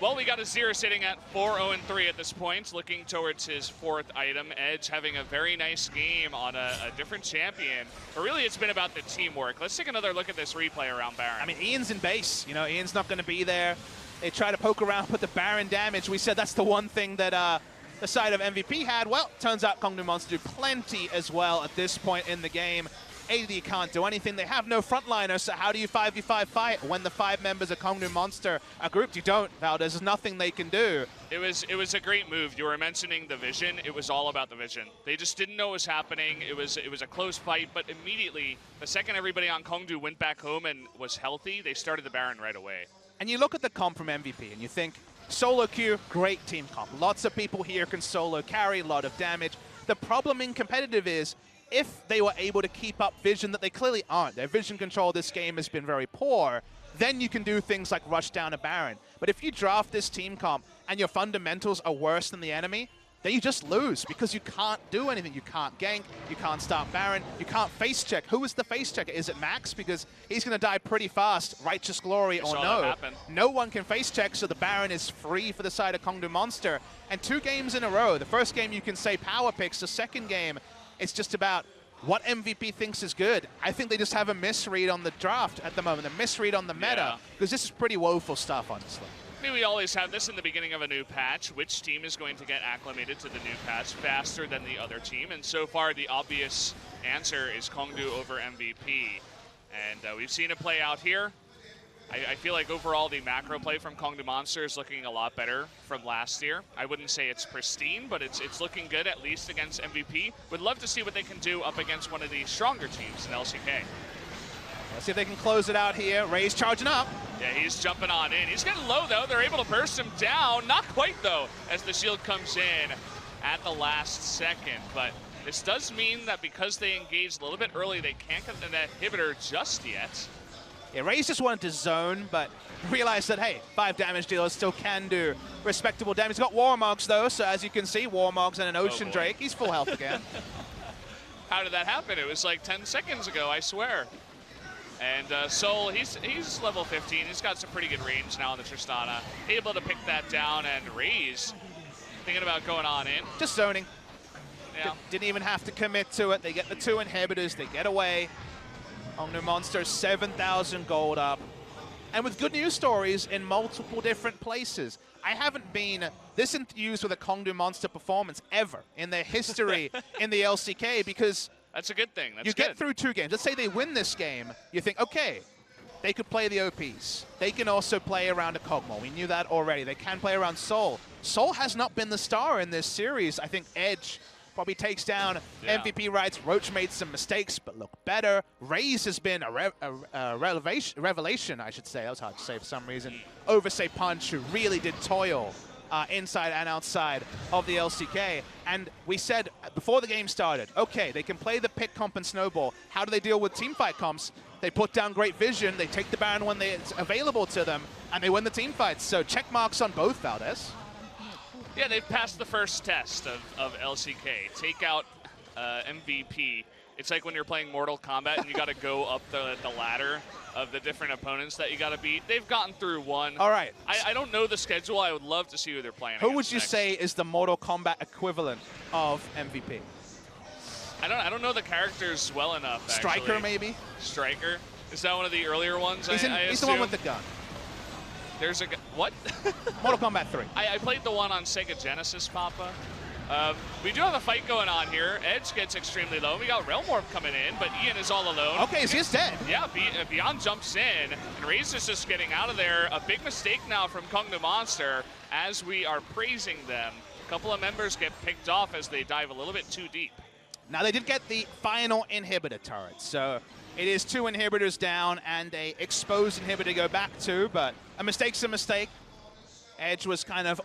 Well, we got Azir sitting at 4-0-3 at this point, looking towards his 4th item. Edge having a very nice game on a different champion. But really, it's been about the teamwork. Let's take another look at this replay around Baron. I mean, Ian's in base. You know, Ian's not going to be there. They try to poke around, put the Baron damage. We said that's the one thing that the side of MVP had. Well, turns out Kongdoo Monster do plenty as well at this point in the game. AD can't do anything. They have no frontliner, so how do you 5v5 fight when the 5 members of Kongdoo Monster are grouped? You don't, Val. There's nothing they can do. It was a great move. You were mentioning the vision. It was all about the vision. They just didn't know what was happening. It was a close fight, but immediately, the second everybody on Kongdoo went back home and was healthy, they started the Baron right away. And you look at the comp from MVP, and you think, solo queue, great team comp. Lots of people here can solo carry, a lot of damage. The problem in competitive is, if they were able to keep up vision that they clearly aren't, their vision control this game has been very poor, then you can do things like rush down a Baron. But if you draft this team comp and your fundamentals are worse than the enemy, then you just lose because you can't do anything. You can't gank, you can't start Baron, you can't face check. Who is the face checker? Is it Max? Because he's going to die pretty fast, Righteous Glory or no. No one can face check, so the Baron is free for the side of Kongdoo Monster. And 2 games in a row. The first game you can say power picks, the second game it's just about what MVP thinks is good. I think they just have a misread on the draft at the moment, a misread on the meta, because this is pretty woeful stuff, honestly. I mean, we always have this in the beginning of a new patch. Which team is going to get acclimated to the new patch faster than the other team? And so far, the obvious answer is Kongdoo over MVP. And we've seen it play out here. I feel like overall the macro play from Kongdoo Monster is looking a lot better from last year. I wouldn't say it's pristine, but it's looking good, at least against MVP. Would love to see what they can do up against one of the stronger teams in LCK. Let's see if they can close it out here. Ray's charging up. Yeah, he's jumping on in. He's getting low, though. They're able to burst him down. Not quite, though, as the shield comes in at the last second. But this does mean that because they engaged a little bit early, they can't get the inhibitor just yet. Yeah, Ray's just wanted to zone, but realized that, hey, 5 damage dealers still can do respectable damage. He's got Warmogs, though, so as you can see, Warmogs and an Ocean Drake. He's full health again. How did that happen? It was like 10 seconds ago, I swear. And Soul, he's level 15. He's got some pretty good range now on the Tristana. Able to pick that down, and Raze thinking about going on in. Just zoning. Yeah. Didn't even have to commit to it. They get the 2 inhibitors. They get away. Kongdoo Monster, 7,000 gold up. And with good news stories in multiple different places. I haven't been this enthused with a Kongdoo Monster performance ever in their history in the LCK, because That's a good thing. That's you good. get through 2 games. Let's say they win this game. You think, okay, they could play the OPs. They can also play around a Kog'Maw. We knew that already. They can play around Soul. Soul has not been the star in this series. I think Edge probably takes down MVP rights. Roach made some mistakes, but look better. Raze has been a revelation, I should say. That was hard to say for some reason. Oversay Punch, who really did toil inside and outside of the LCK. And we said before the game started, okay, they can play the pick comp and snowball. How do they deal with teamfight comps? They put down great vision, they take the Baron when it's available to them, and they win the team fights. So check marks on both, Valdez. Yeah, they've passed the first test of LCK. Take out MVP. It's like when you're playing Mortal Kombat and you got to go up the ladder of the different opponents that you got to beat. They've gotten through one. All right. I don't know the schedule. I would love to see who they're playing Who would you next. say is the Mortal Kombat equivalent of MVP? I don't know the characters well enough, actually. Striker, maybe? Striker? Is that one of the earlier ones? He's the one with the gun. There's a what? Mortal Kombat 3. I played the one on Sega Genesis, Papa. We do have a fight going on here. Edge gets extremely low. We got Realm Orb coming in, but Ian is all alone. Okay, so he's dead. Yeah, Beyond jumps in, and Raze is just getting out of there. A big mistake now from Kongdoo Monster as we are praising them. A couple of members get picked off as they dive a little bit too deep. Now, they did get the final inhibitor turret, so it is 2 inhibitors down and a exposed inhibitor to go back to, but a mistake's a mistake. Edge was kind of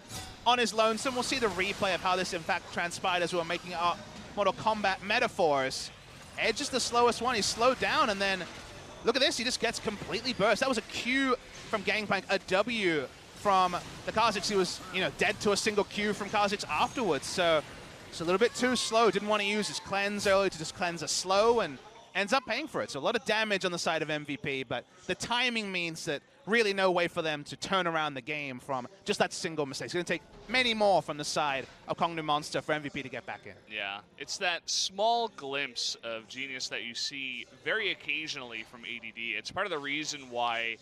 on his lonesome. We'll see the replay of how this in fact transpired as we were making our Mortal Kombat metaphors. Edge is the slowest one. He's slowed down, and then look at this. He just gets completely burst. That was a Q from Gangplank, a W from the Kha'Zix. He was, dead to a single Q from Kha'Zix afterwards. So it's a little bit too slow. Didn't want to use his cleanse early to just cleanse a slow, and ends up paying for it. So a lot of damage on the side of MVP, but the timing means that really no way for them to turn around the game from just that single mistake. It's going to take many more from the side of Kongdoo Monster for MVP to get back in. Yeah, it's that small glimpse of genius that you see very occasionally from ADD. It's part of the reason why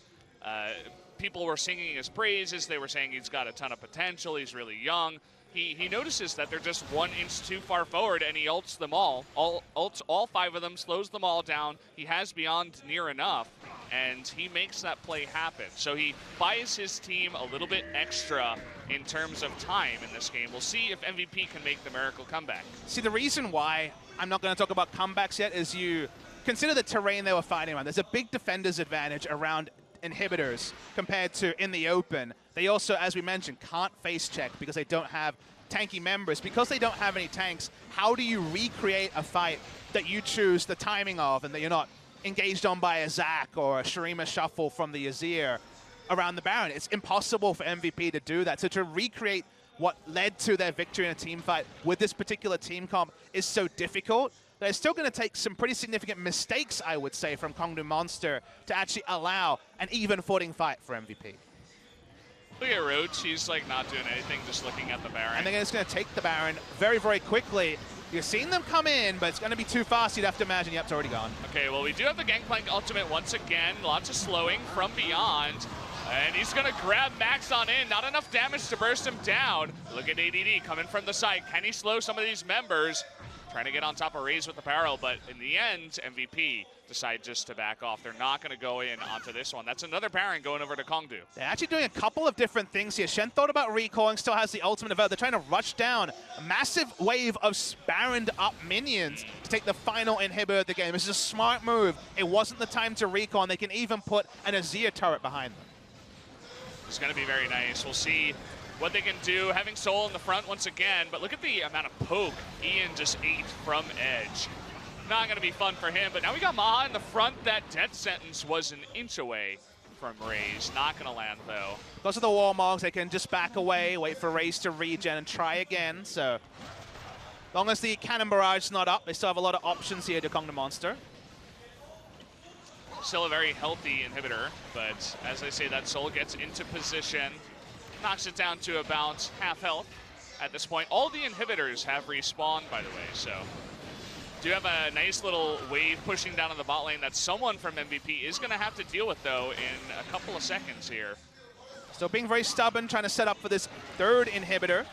people were singing his praises. They were saying he's got a ton of potential. He's really young. He notices that they're just 1 inch too far forward, and he ults them all. Ults all 5 of them, slows them all down. He has Beyond near enough, and he makes that play happen. So he buys his team a little bit extra in terms of time in this game. We'll see if MVP can make the miracle comeback. See, the reason why I'm not going to talk about comebacks yet is you consider the terrain they were fighting around. There's a big defender's advantage around inhibitors compared to in the open. They also, as we mentioned, can't face check because they don't have tanky members. Because they don't have any tanks, how do you recreate a fight that you choose the timing of and that you're not engaged on by a Zac or a Shurima Shuffle from the Azir around the Baron? It's impossible for MVP to do that. So to recreate what led to their victory in a team fight with this particular team comp is so difficult. But it's still going to take some pretty significant mistakes, I would say, from Kongdoo Monster to actually allow an even footing fight for MVP. Look at Roach. He's like not doing anything, just looking at the Baron. And they're just going to take the Baron very, very quickly. You're seeing them come in, but it's going to be too fast. You'd have to imagine. Yep, it's already gone. Okay, well, we do have the Gangplank ultimate once again. Lots of slowing from Beyond. And he's going to grab Max on in. Not enough damage to burst him down. Look at ADD coming from the side. Can he slow some of these members? Trying to get on top of Raze with the barrel, but in the end, MVP decide just to back off. They're not going to go in onto this one. That's another Baron going over to Kongdoo. They're actually doing a couple of different things here. Shen thought about recalling, still has the ultimate available. They're trying to rush down a massive wave of Baroned up minions to take the final inhibitor of the game. This is a smart move. It wasn't the time to recall, and they can even put an Azir turret behind them. It's going to be very nice. We'll see what they can do, having Soul in the front once again, but look at the amount of poke Ian just ate from Edge. Not going to be fun for him, but now we got Maha in the front. That death sentence was an inch away from Raze. Not going to land, though. Because of the wall mogs, they can just back away, wait for Raze to regen and try again. So, long as the Cannon Barrage is not up, they still have a lot of options here to Kongdoo Monster. Still a very healthy inhibitor, but as I say, that Soul gets into position. Knocks it down to about half health at this point. All the inhibitors have respawned, by the way, so do have a nice little wave pushing down on the bot lane that someone from MVP is going to have to deal with, though, in a couple of seconds here. Still being very stubborn, trying to set up for this third inhibitor.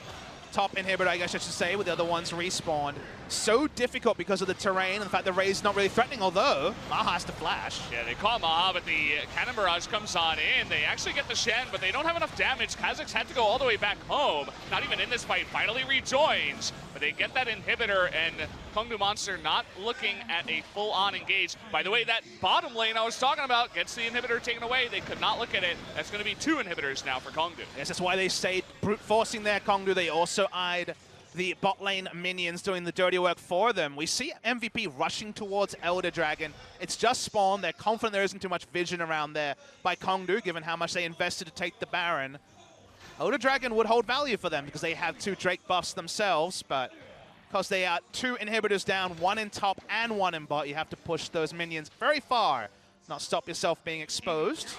Top inhibitor, I guess I should say, with the other ones respawned so difficult because of the terrain and the fact the Raze not really threatening, although Maha has to flash. Yeah, they call Maha, but the Cannon Barrage comes on in. They actually get the Shen, but they don't have enough damage. Kazakhs had to go all the way back home. Not even in this fight, finally rejoins. But they get that inhibitor, and Kongdoo Monster not looking at a full-on engage. By the way, that bottom lane I was talking about gets the inhibitor taken away. They could not look at it. That's going to be 2 inhibitors now for Kongdoo. Yes, that's why they stayed brute forcing their Kongdoo. They also eyed the bot lane minions doing the dirty work for them. We see MVP rushing towards Elder Dragon. It's just spawned. They're confident there isn't too much vision around there by Kongdoo, given how much they invested to take the Baron. Elder Dragon would hold value for them because they have 2 Drake buffs themselves, but because they are 2 inhibitors down, 1 in top and 1 in bot, you have to push those minions very far, not stop yourself being exposed.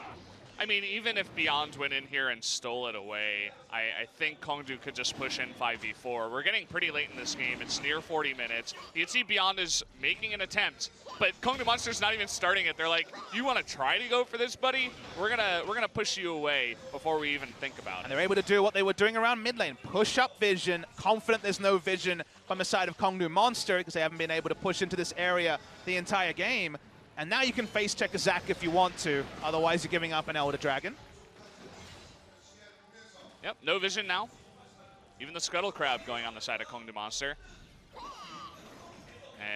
I mean, even if Beyond went in here and stole it away, I think Kongdoo could just push in 5v4. We're getting pretty late in this game. It's near 40 minutes. You can see Beyond is making an attempt, but Kongdoo Monster's not even starting it. They're like, you want to try to go for this, buddy? We're gonna push you away before we even think about it. And they're able to do what they were doing around mid lane. Push up vision, confident there's no vision from the side of Kongdoo Monster because they haven't been able to push into this area the entire game. And now you can face check a Zac if you want to, otherwise you're giving up an Elder Dragon. Yep, no vision now. Even the Scuttle Crab going on the side of Kongdoo Monster.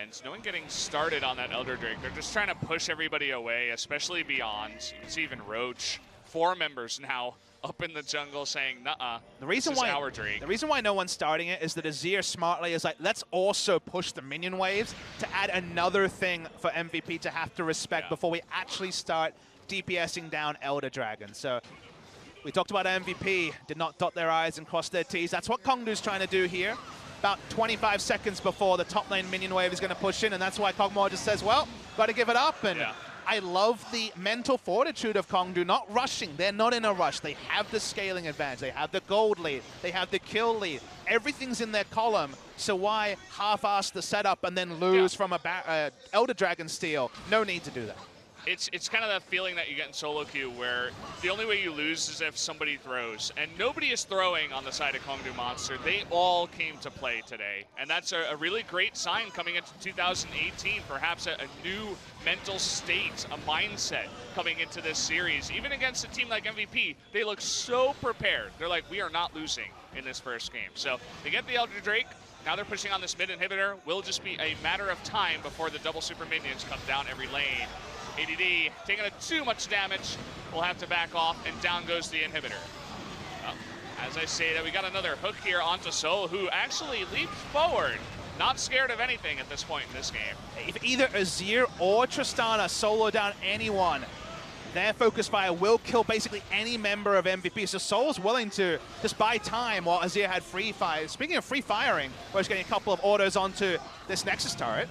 And no one getting started on that Elder Drake. They're just trying to push everybody away, especially Beyond. You can see even Roach, 4 members now up in the jungle saying, nuh-uh, this is our Drake. The reason why no one's starting it is that Azir smartly is like, let's also push the minion waves to add another thing for MVP to have to respect before we actually start DPSing down Elder Dragon. So we talked about MVP, did not dot their I's and cross their T's. That's what Kongdoo's trying to do here. About 25 seconds before the top lane minion wave is going to push in, and that's why Kog'Maw just says, well, got to give it up. And I love the mental fortitude of Kongdoo, not rushing. They're not in a rush. They have the scaling advantage. They have the gold lead. They have the kill lead. Everything's in their column. So why half-ass the setup and then lose from a Elder Dragon steal? No need to do that. It's kind of that feeling that you get in solo queue where the only way you lose is if somebody throws. And nobody is throwing on the side of Kongdoo Monster. They all came to play today. And that's a really great sign coming into 2018. Perhaps a new mental state, a mindset coming into this series. Even against a team like MVP, they look so prepared. They're like, we are not losing in this first game. So they get the Elder Drake. Now they're pushing on this mid inhibitor. Will just be a matter of time before the double super minions come down every lane. ADD taking too much damage, will have to back off, and down goes the inhibitor. As I say that, we got another hook here onto Sol, who actually leaped forward, not scared of anything at this point in this game. If either Azir or Tristana solo down anyone, their focus fire will kill basically any member of MVP. So Sol's willing to just buy time while Azir had free fire. Speaking of free firing, we're just getting a couple of autos onto this Nexus turret.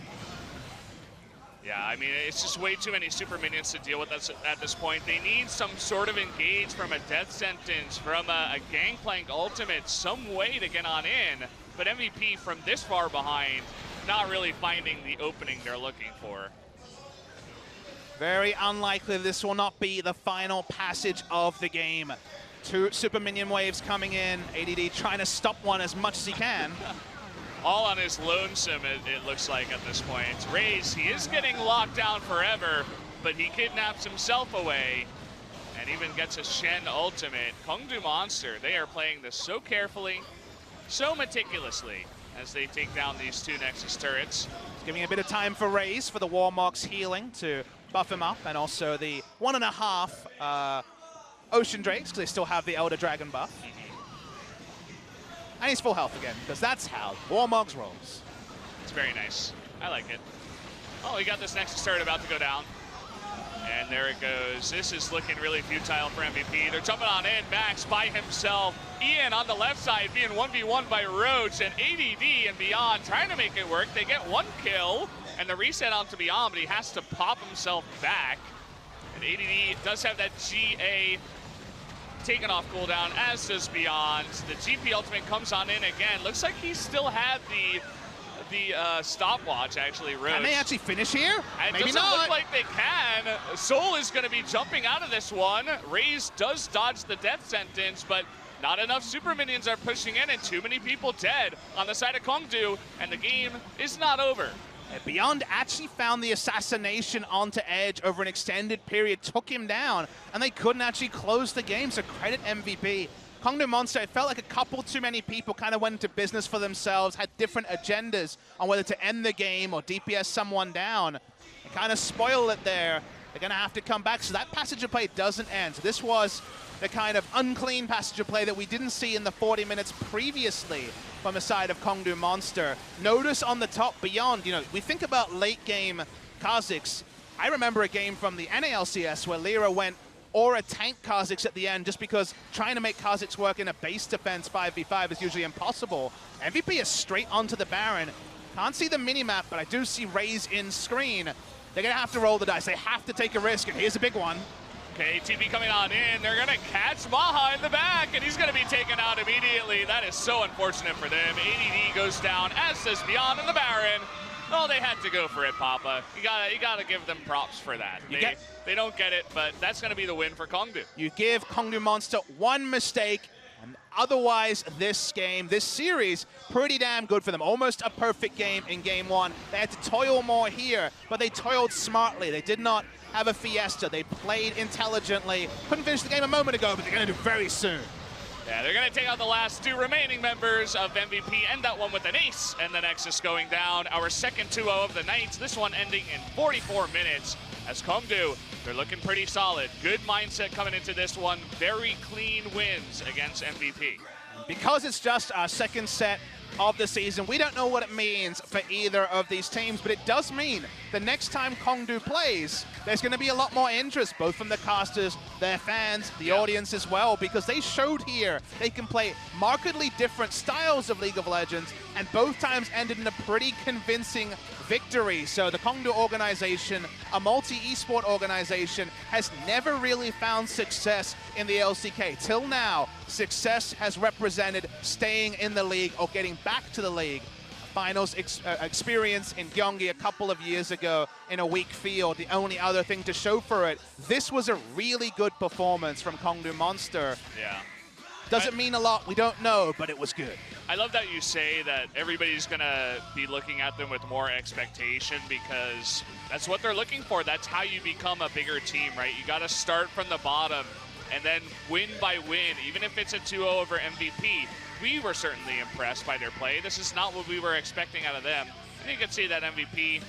Yeah, I mean, it's just way too many super minions to deal with us at this point. They need some sort of engage from a death sentence, from a gangplank ultimate, some way to get on in. But MVP from this far behind, not really finding the opening they're looking for. Very unlikely this will not be the final passage of the game. 2 super minion waves coming in. ADD trying to stop one as much as he can. All on his lonesome, it looks like at this point. Raze, he is getting locked down forever, but he kidnaps himself away and even gets a Shen ultimate. Kongdoo Monster, they are playing this so carefully, so meticulously as they take down these 2 Nexus turrets. Giving a bit of time for Raze for the Warmock's healing to buff him up, and also the 1.5 Ocean Drakes, because they still have the Elder Dragon buff. And he's full health again, because that's how Warmogs rolls. It's very nice. I like it. Oh, we got this Nexus turret about to go down. And there it goes. This is looking really futile for MVP. They're jumping on in. Max by himself. Ian on the left side being 1v1 by Roach. And ADD and Beyond trying to make it work. They get 1 kill. And the reset onto Beyond, but he has to pop himself back. And ADD does have that GA taken off cooldown, as does Beyond. The GP ultimate comes on in again. Looks like he still had the stopwatch, actually, Roach. Can they actually finish here? Maybe not. It doesn't look like they can. Sol is going to be jumping out of this one. Raze does dodge the death sentence, but not enough super minions are pushing in, and too many people dead on the side of Kongdoo, and the game is not over. Beyond actually found the assassination onto Edge over an extended period, took him down, and they couldn't actually close the game, so credit MVP. Kongdoo Monster, it felt like a couple too many people kind of went into business for themselves, had different agendas on whether to end the game or DPS someone down. It kind of spoiled it there. They're going to have to come back, so that passage of play doesn't end. So this was the kind of unclean passage of play that we didn't see in the 40 minutes previously from the side of Kongdoo Monster. Notice on the top Beyond, you know, we think about late game Kha'Zix. I remember a game from the NALCS where Lyra went or a tank Kha'Zix at the end just because trying to make Kha'Zix work in a base defense 5v5 is usually impossible. MVP is straight onto the Baron. Can't see the minimap, but I do see Raze in screen. They're going to have to roll the dice. They have to take a risk, and here's a big one. KTB coming on in. They're going to catch Maha in the back, and he's going to be taken out immediately. That is so unfortunate for them. ADD goes down, as does Beyond and the Baron. Oh, they had to go for it, Papa. You gotta give them props for that. They don't get it, but that's going to be the win for Kongdoo. You give Kongdoo Monster one mistake, and otherwise this game, this series, pretty damn good for them. Almost a perfect game in game one. They had to toil more here, but they toiled smartly. They did not have a fiesta. They played intelligently. Couldn't finish the game a moment ago, but they're going to do very soon. Yeah, they're going to take out the last two remaining members of MVP, end that one with an ace, and the Nexus going down. Our second 2-0 of the night, this one ending in 44 minutes. As Kongdoo, they're looking pretty solid. Good mindset coming into this one. Very clean wins against MVP. Because it's just our second set of the season, we don't know what it means for either of these teams, but it does mean the next time Kongdoo plays, there's going to be a lot more interest, both from the casters, their fans, the audience as well, because they showed here they can play markedly different styles of League of Legends, and both times ended in a pretty convincing victory. So the Kongdoo organization, a multi-esport organization, has never really found success in the LCK. Till now, success has represented staying in the league or getting back to the league. Finals experience in Gyeonggi a couple of years ago in a weak field, the only other thing to show for it. This was a really good performance from Kongdoo Monster. Yeah. Does it mean a lot? We don't know, but it was good. I love that you say that everybody's going to be looking at them with more expectation, because that's what they're looking for. That's how you become a bigger team, right? You got to start from the bottom and then win by win, even if it's a 2-0 over MVP. We were certainly impressed by their play. This is not what we were expecting out of them. And you can see that MVP,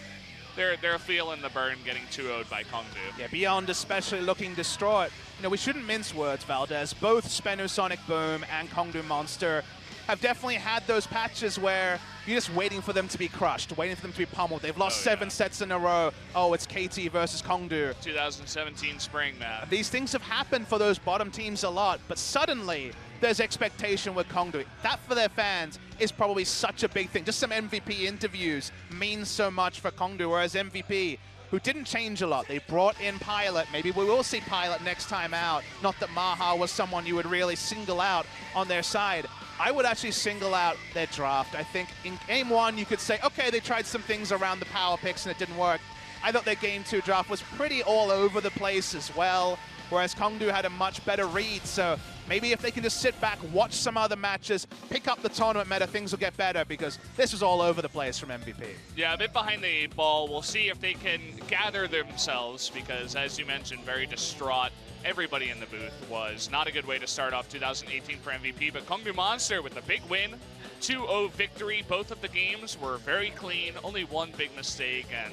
they're feeling the burn getting 2-0'd by Kongdoo. Yeah, Beyond especially looking distraught. You know, we shouldn't mince words, Valdez. Both Spenu Sonic Boom and Kongdoo Monster have definitely had those patches where you're just waiting for them to be crushed, waiting for them to be pummeled. They've lost 7 sets in a row. Oh, it's KT versus Kongdoo. 2017 Spring, man. These things have happened for those bottom teams a lot, but suddenly there's expectation with Kongdoo. That, for their fans, is probably such a big thing. Just some MVP interviews means so much for Kongdoo, whereas MVP, who didn't change a lot. They brought in Pilot. Maybe we will see Pilot next time out. Not that Maha was someone you would really single out on their side. I would actually single out their draft. I think in game one, you could say, okay, they tried some things around the power picks and it didn't work. I thought their game 2 draft was pretty all over the place as well, whereas Kongdoo had a much better read. So maybe if they can just sit back, watch some other matches, pick up the tournament meta, things will get better, because this was all over the place from MVP. Yeah, a bit behind the 8 ball. We'll see if they can gather themselves, because as you mentioned, very distraught. Everybody in the booth was not a good way to start off 2018 for MVP, but Kongdoo Monster with a big win, 2-0 victory. Both of the games were very clean, only one big mistake, and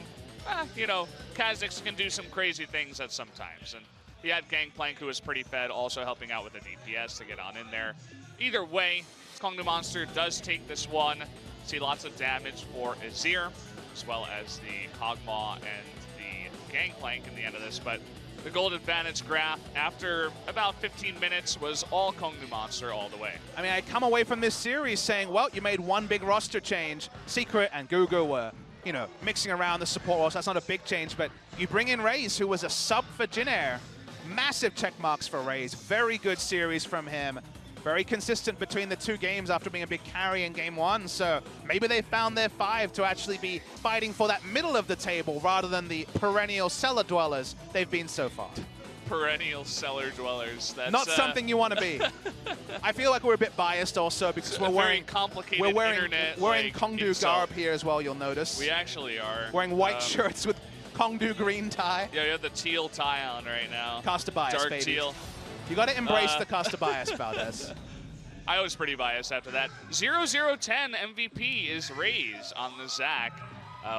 you know, Kha'Zix can do some crazy things at sometimes. And he had Gangplank, who was pretty fed, also helping out with the DPS to get on in there. Either way, Kongdoo Monster does take this one. See lots of damage for Azir, as well as the Kog'Maw and the Gangplank in the end of this, but the gold advantage graph after about 15 minutes was all Kongdoo Monster all the way. I mean, I come away from this series saying, well, you made one big roster change. Secret and Gugu were, you know, mixing around the support roles. That's not a big change, but you bring in Raze, who was a sub for Jinair. Massive check marks for Raze. Very good series from him. Very consistent between the 2 games after being a big carry in game 1. So maybe they found their 5 to actually be fighting for that middle of the table rather than the perennial cellar dwellers they've been so far. Perennial cellar dwellers. That's not something you want to be. I feel like we're a bit biased also because we're wearing complicated internet, wearing Kongdoo garb here as well. You'll notice we actually are wearing white shirts with Kongdoo green tie. Yeah, you have the teal tie on right now. Costa bias, dark baby. Teal. You got to embrace the Costa bias, Valdez. I was pretty biased after that. 0-0-10 MVP is Raze on the Zac.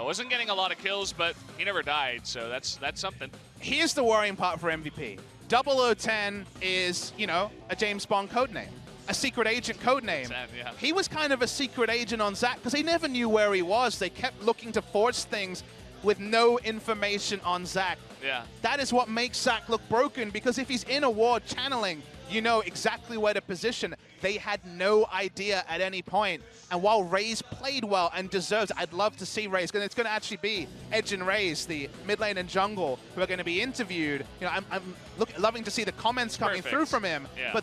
Wasn't getting a lot of kills, but he never died, so that's something. Here's the worrying part for MVP. 0010 is, you know, a James Bond codename, a secret agent codename. Yeah. He was kind of a secret agent on Zac because they never knew where he was. They kept looking to force things with no information on Zac. Yeah. That is what makes Zac look broken, because if he's in a ward channeling, you know exactly where to position. They had no idea at any point. And while Raze played well and deserves, I'd love to see Raze, because it's going to actually be Edge and Raze, the mid lane and jungle, who are going to be interviewed. You know, I'm loving to see the comments coming through from him, but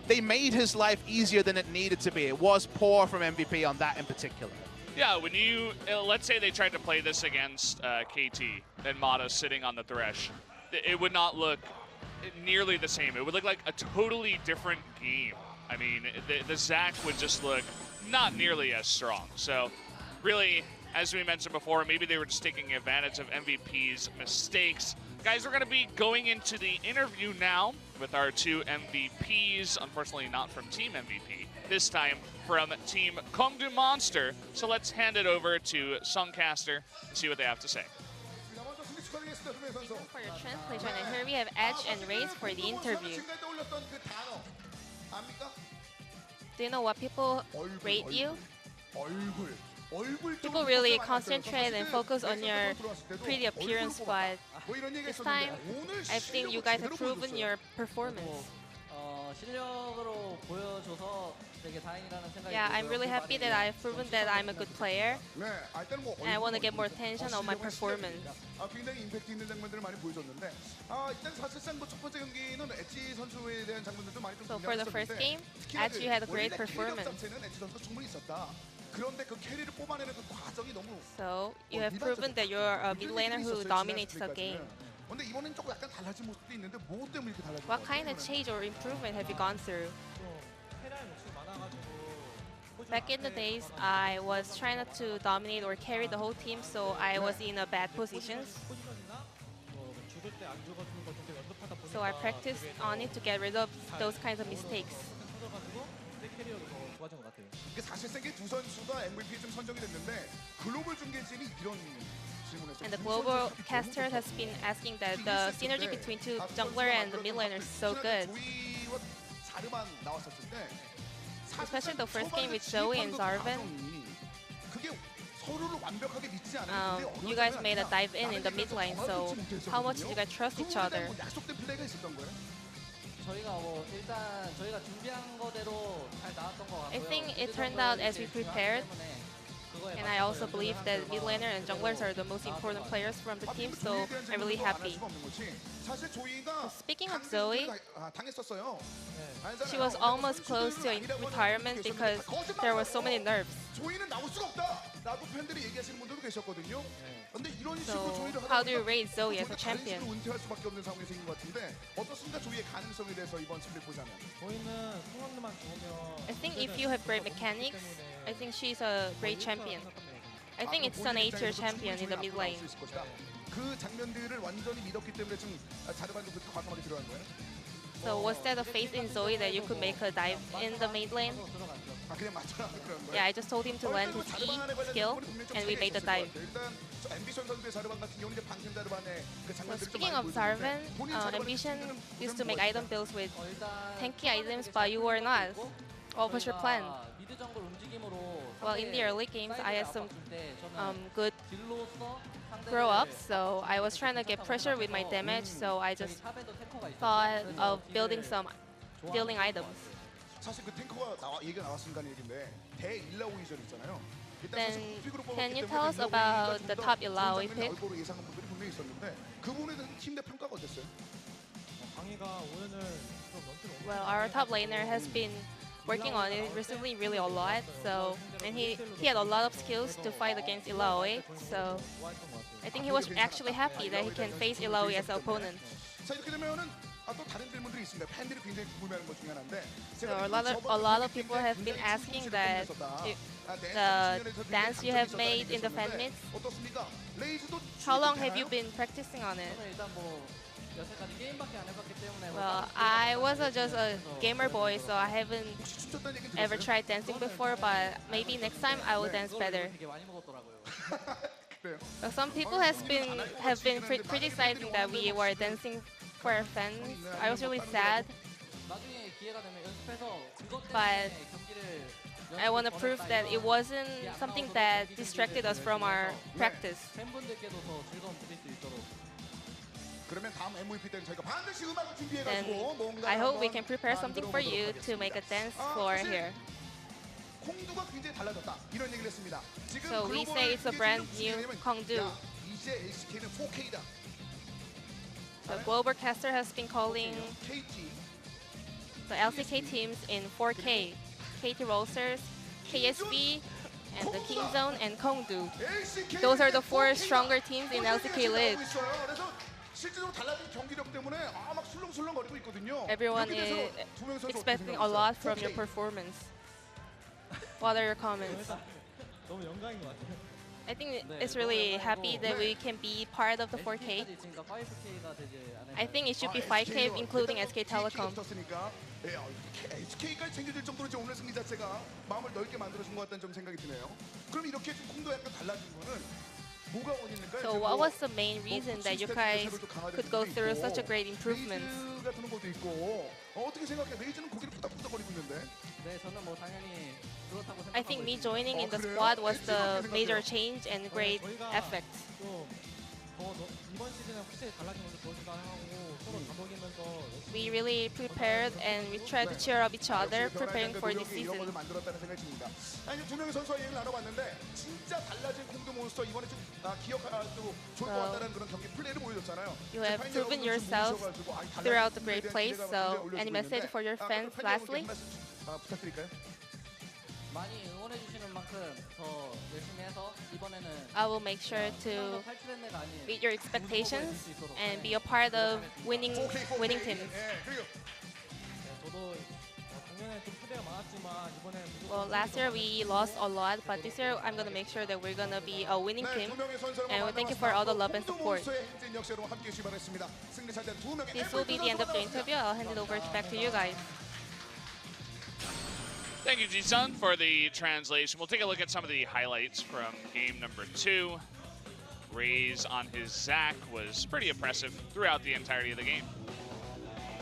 they made his life easier than it needed to be. It was poor from MVP on that in particular. Yeah, when you, let's say they tried to play this against KT and Mata sitting on the Thresh, it would not look nearly the same. It would look like a totally different game. I mean, the Zac would just look not nearly as strong. So really, as we mentioned before, maybe they were just taking advantage of MVP's mistakes. Guys, we're going to be going into the interview now with our two MVPs. Unfortunately, not from Team MVP. This time from Team Kongdoo Monster. So let's hand it over to Songcaster and see what they have to say. Thank you for your translation. And here we have Edge and Raze for the interview. Do you know what people rate you? People really concentrate and focus on your pretty appearance, but this time, I think you guys have proven your performance. Yeah, I'm really happy that I've proven that I'm a good player, and I want to get more attention on my performance. So for the first game, actually had a great performance. So you have proven that you're a mid laner who dominates the game. What kind of change or improvement have you gone through? Back in the days, I was trying not to dominate or carry the whole team, so I was in a bad positions. So I practiced on it to get rid of those kinds of mistakes. And the global caster has been asking that the synergy between two jungler and the mid laner is so good. Especially the first game with Zoe and Zarvan. You guys made a dive in the mid lane, so how much did you guys trust each other? I think it turned out as we prepared. And I also believe that mid laner and junglers are the most important players from the team, so I'm really happy. Speaking of Zoe, she was almost close to retirement because there were so many nerfs. So how do you rate Zoe as a champion? I think if you have great mechanics, I think she's a great champion. I think it's an 8-tier champion in the mid lane. So was that a faith in Zoe that you could make her dive in the mid lane? Yeah, I just told him to land his E skill, and we made the dive. So speaking of Zarvan, Ambition used to make item builds with tanky items, but you were not. What was your plan? Well, in the early games, I had some good grow-ups, so I was trying to get pressure with my damage, so I just thought of building some dealing items. Then, can you tell us about the top Illaoi pick? Well, our top laner has been working on it recently really a lot, so and he had a lot of skills to fight against Illaoi, so I think he was actually happy that he can face Illaoi as an opponent. 자 이렇게 되면은 또 다른 질문들이 있습니다. 팬들이 굉장히 궁금해하는 것 중에 하나인데. So a lot of people have been asking that the dance you have made in the fan meets. 어떻습니까? 레이즈도 How long have you been practicing on it? 저는 일단 뭐 여태까지 게임밖에 안 해봤기 때문에 Well, I was just a gamer boy, so I haven't 혹시 춤췄다는 얘기 ever 들었어요? tried dancing before, but maybe next time I will dance better. 되게 많이 먹었더라고요. 그래요. But some people have been criticizing that we were dancing for our fans. I was really sad. 나중에 기회가 되면 연습해서 그것 But 때문에 경기를 I want to prove that it wasn't something that distracted us from our practice. 팬분들께도 더 즐거움 드릴 수 있도록. 그러면 다음 MVP 때는 저희가 반드시 음악을 And 준비해가지고 뭔가 I hope we can prepare something for you to make a dance floor here. 콩두가 굉장히 달라졌다 이런 얘기를 했습니다. 지금 So we 글로벌 say it's a 이게 brand 지금 new 왜냐면 Kongdoo. 야, 이제 LCK는 4K다. The global caster has been calling KT the LCK teams in 4K. KT Roasters, KSB, and the Kingzone and Kongdoo. LCK Those are the four stronger teams in LCK League. 그래서 실제로 달라진 경기력 때문에 막 술렁술렁거리고 있거든요. Everyone 이렇게 is 돼서 두 명의 선수 expecting 어떻게 a lot from 생각하세요? your performance. What are your comments? 너무 영광인 것 같아요. I think it's really happy that we can be part of the 4K. SK까지 있으니까 5K가 되지 않을까요? I think it should be 5K, including SK Telecom. SK까지 챙겨줄 정도로 이제 오늘 승리 자체가 마음을 넓게 만들어준 것 같다는 좀 생각이 드네요. 그럼 이렇게 좀 콩도 약간 달라진 거는 뭐가 원인일까요? So what was the main reason that you guys could go through such a great improvement? 레이즈가 드는 것도 있고 어떻게 생각해? 레이즈는 고개를 푸덕푸덕거리고 있는데. 네, 저는 뭐 당연히 그렇다고 생각하고 I think me 있습니다. joining in the squad was the major change and great effect. 이번 시즌에 확실히 달라진 것을 보여준다 하고 서로 다독이면서 We really prepared and we tried to cheer up each other, preparing for this 이런 것을 season. 만들었다는 생각이 듭니다. 아니 두 명의 선수와 얘기를 나눠봤는데 진짜 달라진 콩두 몬스터 이번에 좀 기억하고 좋을 것 같다는 그런 경기 플레이를 보여줬잖아요. You have 팬 proven 여러분들 좀 yourself 모이셔가지고 달라진 throughout the great 콩두에 대한 plays. 기대감을 So, 굉장히 any 올려주고 message 있는데, for your fans 팬 여러분께 lastly? 한 말씀 부탁드릴까요? 많이 응원해 주시는 만큼 더 열심히 해서 이번에는 I will make sure to 탈출한 애가 아닌 meet your expectations and be a part of winning teams. 예, 그리고 저도 작년에 좀 패배가 많았지만 이번에 Well, last year we lost a lot, but this year I'm gonna make sure that we're gonna be a winning team. 두 명의 선수를 And we thank you for all the love and 콩두 support. 몬스터의 행진 역시 여러분 함께해 주시기 바라겠습니다. 승리 차지한 두 명의 This will be the end of the interview. I'll hand it over back to you guys. Thank you, Ji-sun, for the translation. We'll take a look at some of the highlights from game number 2. Raze on his Zac was pretty impressive throughout the entirety of the game.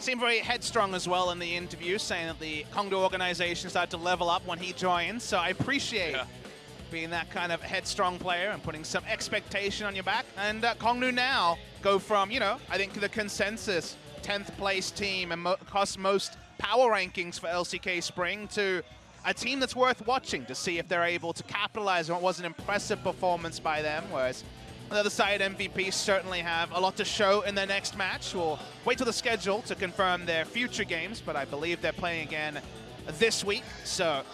Seemed very headstrong as well in the interview, saying that the Kongdoo organization started to level up when he joined. So I appreciate being that kind of headstrong player and putting some expectation on your back. And Kongdoo now go from, you know, I think the consensus 10th place team and across most power rankings for LCK Spring to a team that's worth watching to see if they're able to capitalize on what was an impressive performance by them, whereas on the other side, MVP certainly have a lot to show in their next match. We'll wait till the schedule to confirm their future games, but I believe they're playing again this week. So,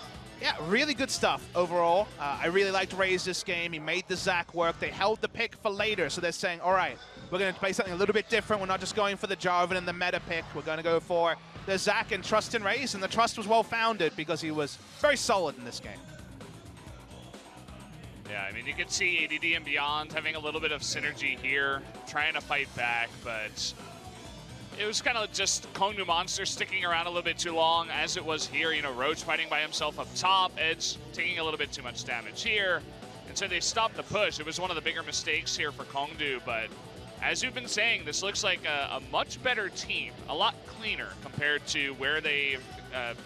yeah, really good stuff overall. I really liked Raze this game. He made the Zac work. They held the pick for later, so they're saying, all right, we're going to play something a little bit different. We're not just going for the Jarvan and the meta pick. We're going to go for the Zac and trust in Raze, and the trust was well-founded because he was very solid in this game. Yeah, I mean, you can see ADD and Beyond having a little bit of synergy here, trying to fight back, but it was kind of just Kongdoo Monster sticking around a little bit too long, as it was here. You know, Roach fighting by himself up top, Edge taking a little bit too much damage here, and so they stopped the push. It was one of the bigger mistakes here for Kongdoo, but as you've been saying, this looks like a much better team, a lot cleaner compared to where they've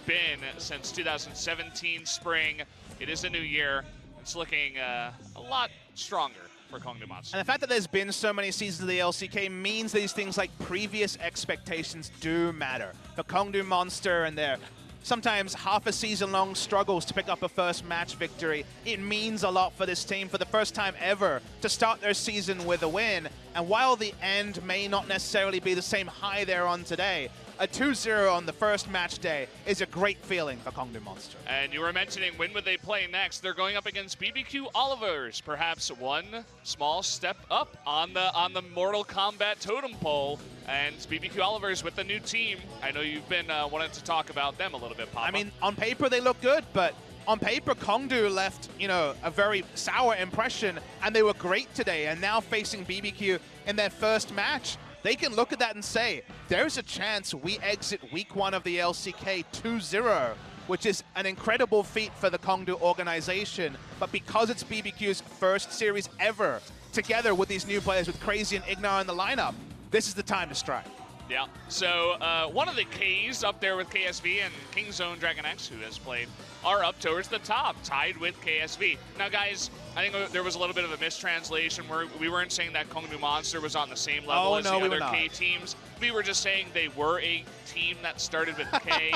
been since 2017 spring. It is a new year. It's looking a lot stronger for Kongdoo Monster. And the fact that there's been so many seasons of the LCK means these things like previous expectations do matter. For Kongdoo Monster and their sometimes half a season-long struggles to pick up a first match victory, it means a lot for this team for the first time ever to start their season with a win. And while the end may not necessarily be the same high they're on today, a 2-0 on the first match day is a great feeling for Kongdoo Monster. And you were mentioning when would they play next? They're going up against BBQ Olivers. Perhaps one small step up on the Mortal Kombat totem pole. And BBQ Olivers with the new team. I know you've been wanting to talk about them a little bit, Papa. I mean, on paper they look good, but on paper Kongdoo left, a very sour impression, and they were great today. And now facing BBQ in their first match, they can look at that and say, there's a chance we exit week 1 of the LCK 2-0, which is an incredible feat for the Kongdoo organization. But because it's BBQ's first series ever, together with these new players with Crazy and Ignar in the lineup, this is the time to strike. Yeah, so one of the Ks up there with KSV and Kingzone Dragon X, who has played, are up towards the top, tied with KSV. Now, guys, I think there was a little bit of a mistranslation where we weren't saying that Kongdoo Monster was on the same level as the other K teams. We were just saying they were a team that started with K,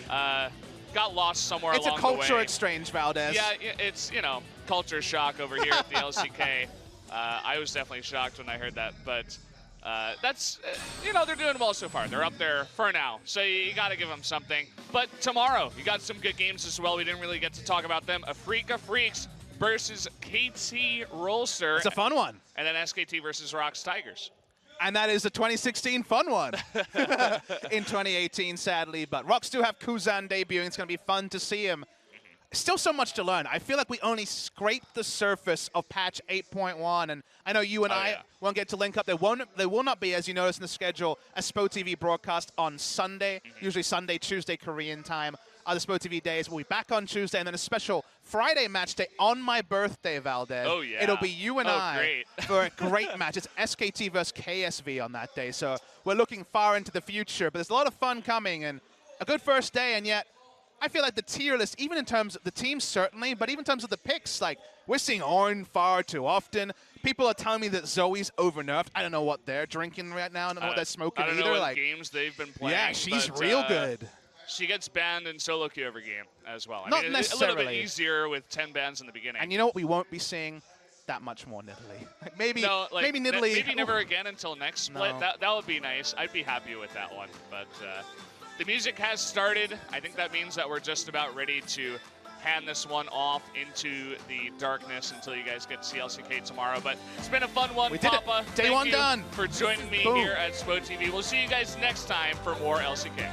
got lost somewhere along the way. It's a culture exchange, Valdez. Yeah, it's, culture shock over here at the LCK. I was definitely shocked when I heard that, but that's, they're doing well so far. They're up there for now, so you got to give them something. But tomorrow, you got some good games as well. We didn't really get to talk about them. Afrika Freaks versus KT Rolster. It's a fun one. And then SKT versus Rocks Tigers. And that is a 2016 fun one in 2018, sadly. But Rocks do have Kuzan debuting. It's going to be fun to see him. Still so much to learn. I feel like we only scraped the surface of patch 8.1, and I know you and I won't get to link up. There will not be, as you notice in the schedule, a SPO TV broadcast on Sunday, usually Sunday, Tuesday, Korean time. The SPO TV days will be back on Tuesday, and then a special Friday match day on my birthday, Valdez. Oh, yeah. It'll be you and I for a great match. It's SKT versus KSV on that day, so we're looking far into the future, but there's a lot of fun coming, and a good first day, and yet I feel like the tier list, even in terms of the teams certainly, but even in terms of the picks, like we're seeing Ornn far too often. People are telling me that Zoe's overnerfed. I don't know what they're drinking right now. I don't know what they're smoking either. I don't know what games they've been playing. Yeah, she's real good. She gets banned in solo queue every game as well. Not necessarily. A little bit easier with 10 bans in the beginning. And you know what we won't be seeing? That much more Nidalee. Maybe Nidalee. Maybe never again until next split. No. That would be nice. I'd be happy with that one. But the music has started. I think that means that we're just about ready to hand this one off into the darkness until you guys get to see LCK tomorrow. But it's been a fun one, Papa. Day one done. For joining me here at SPO TV. We'll see you guys next time for more LCK.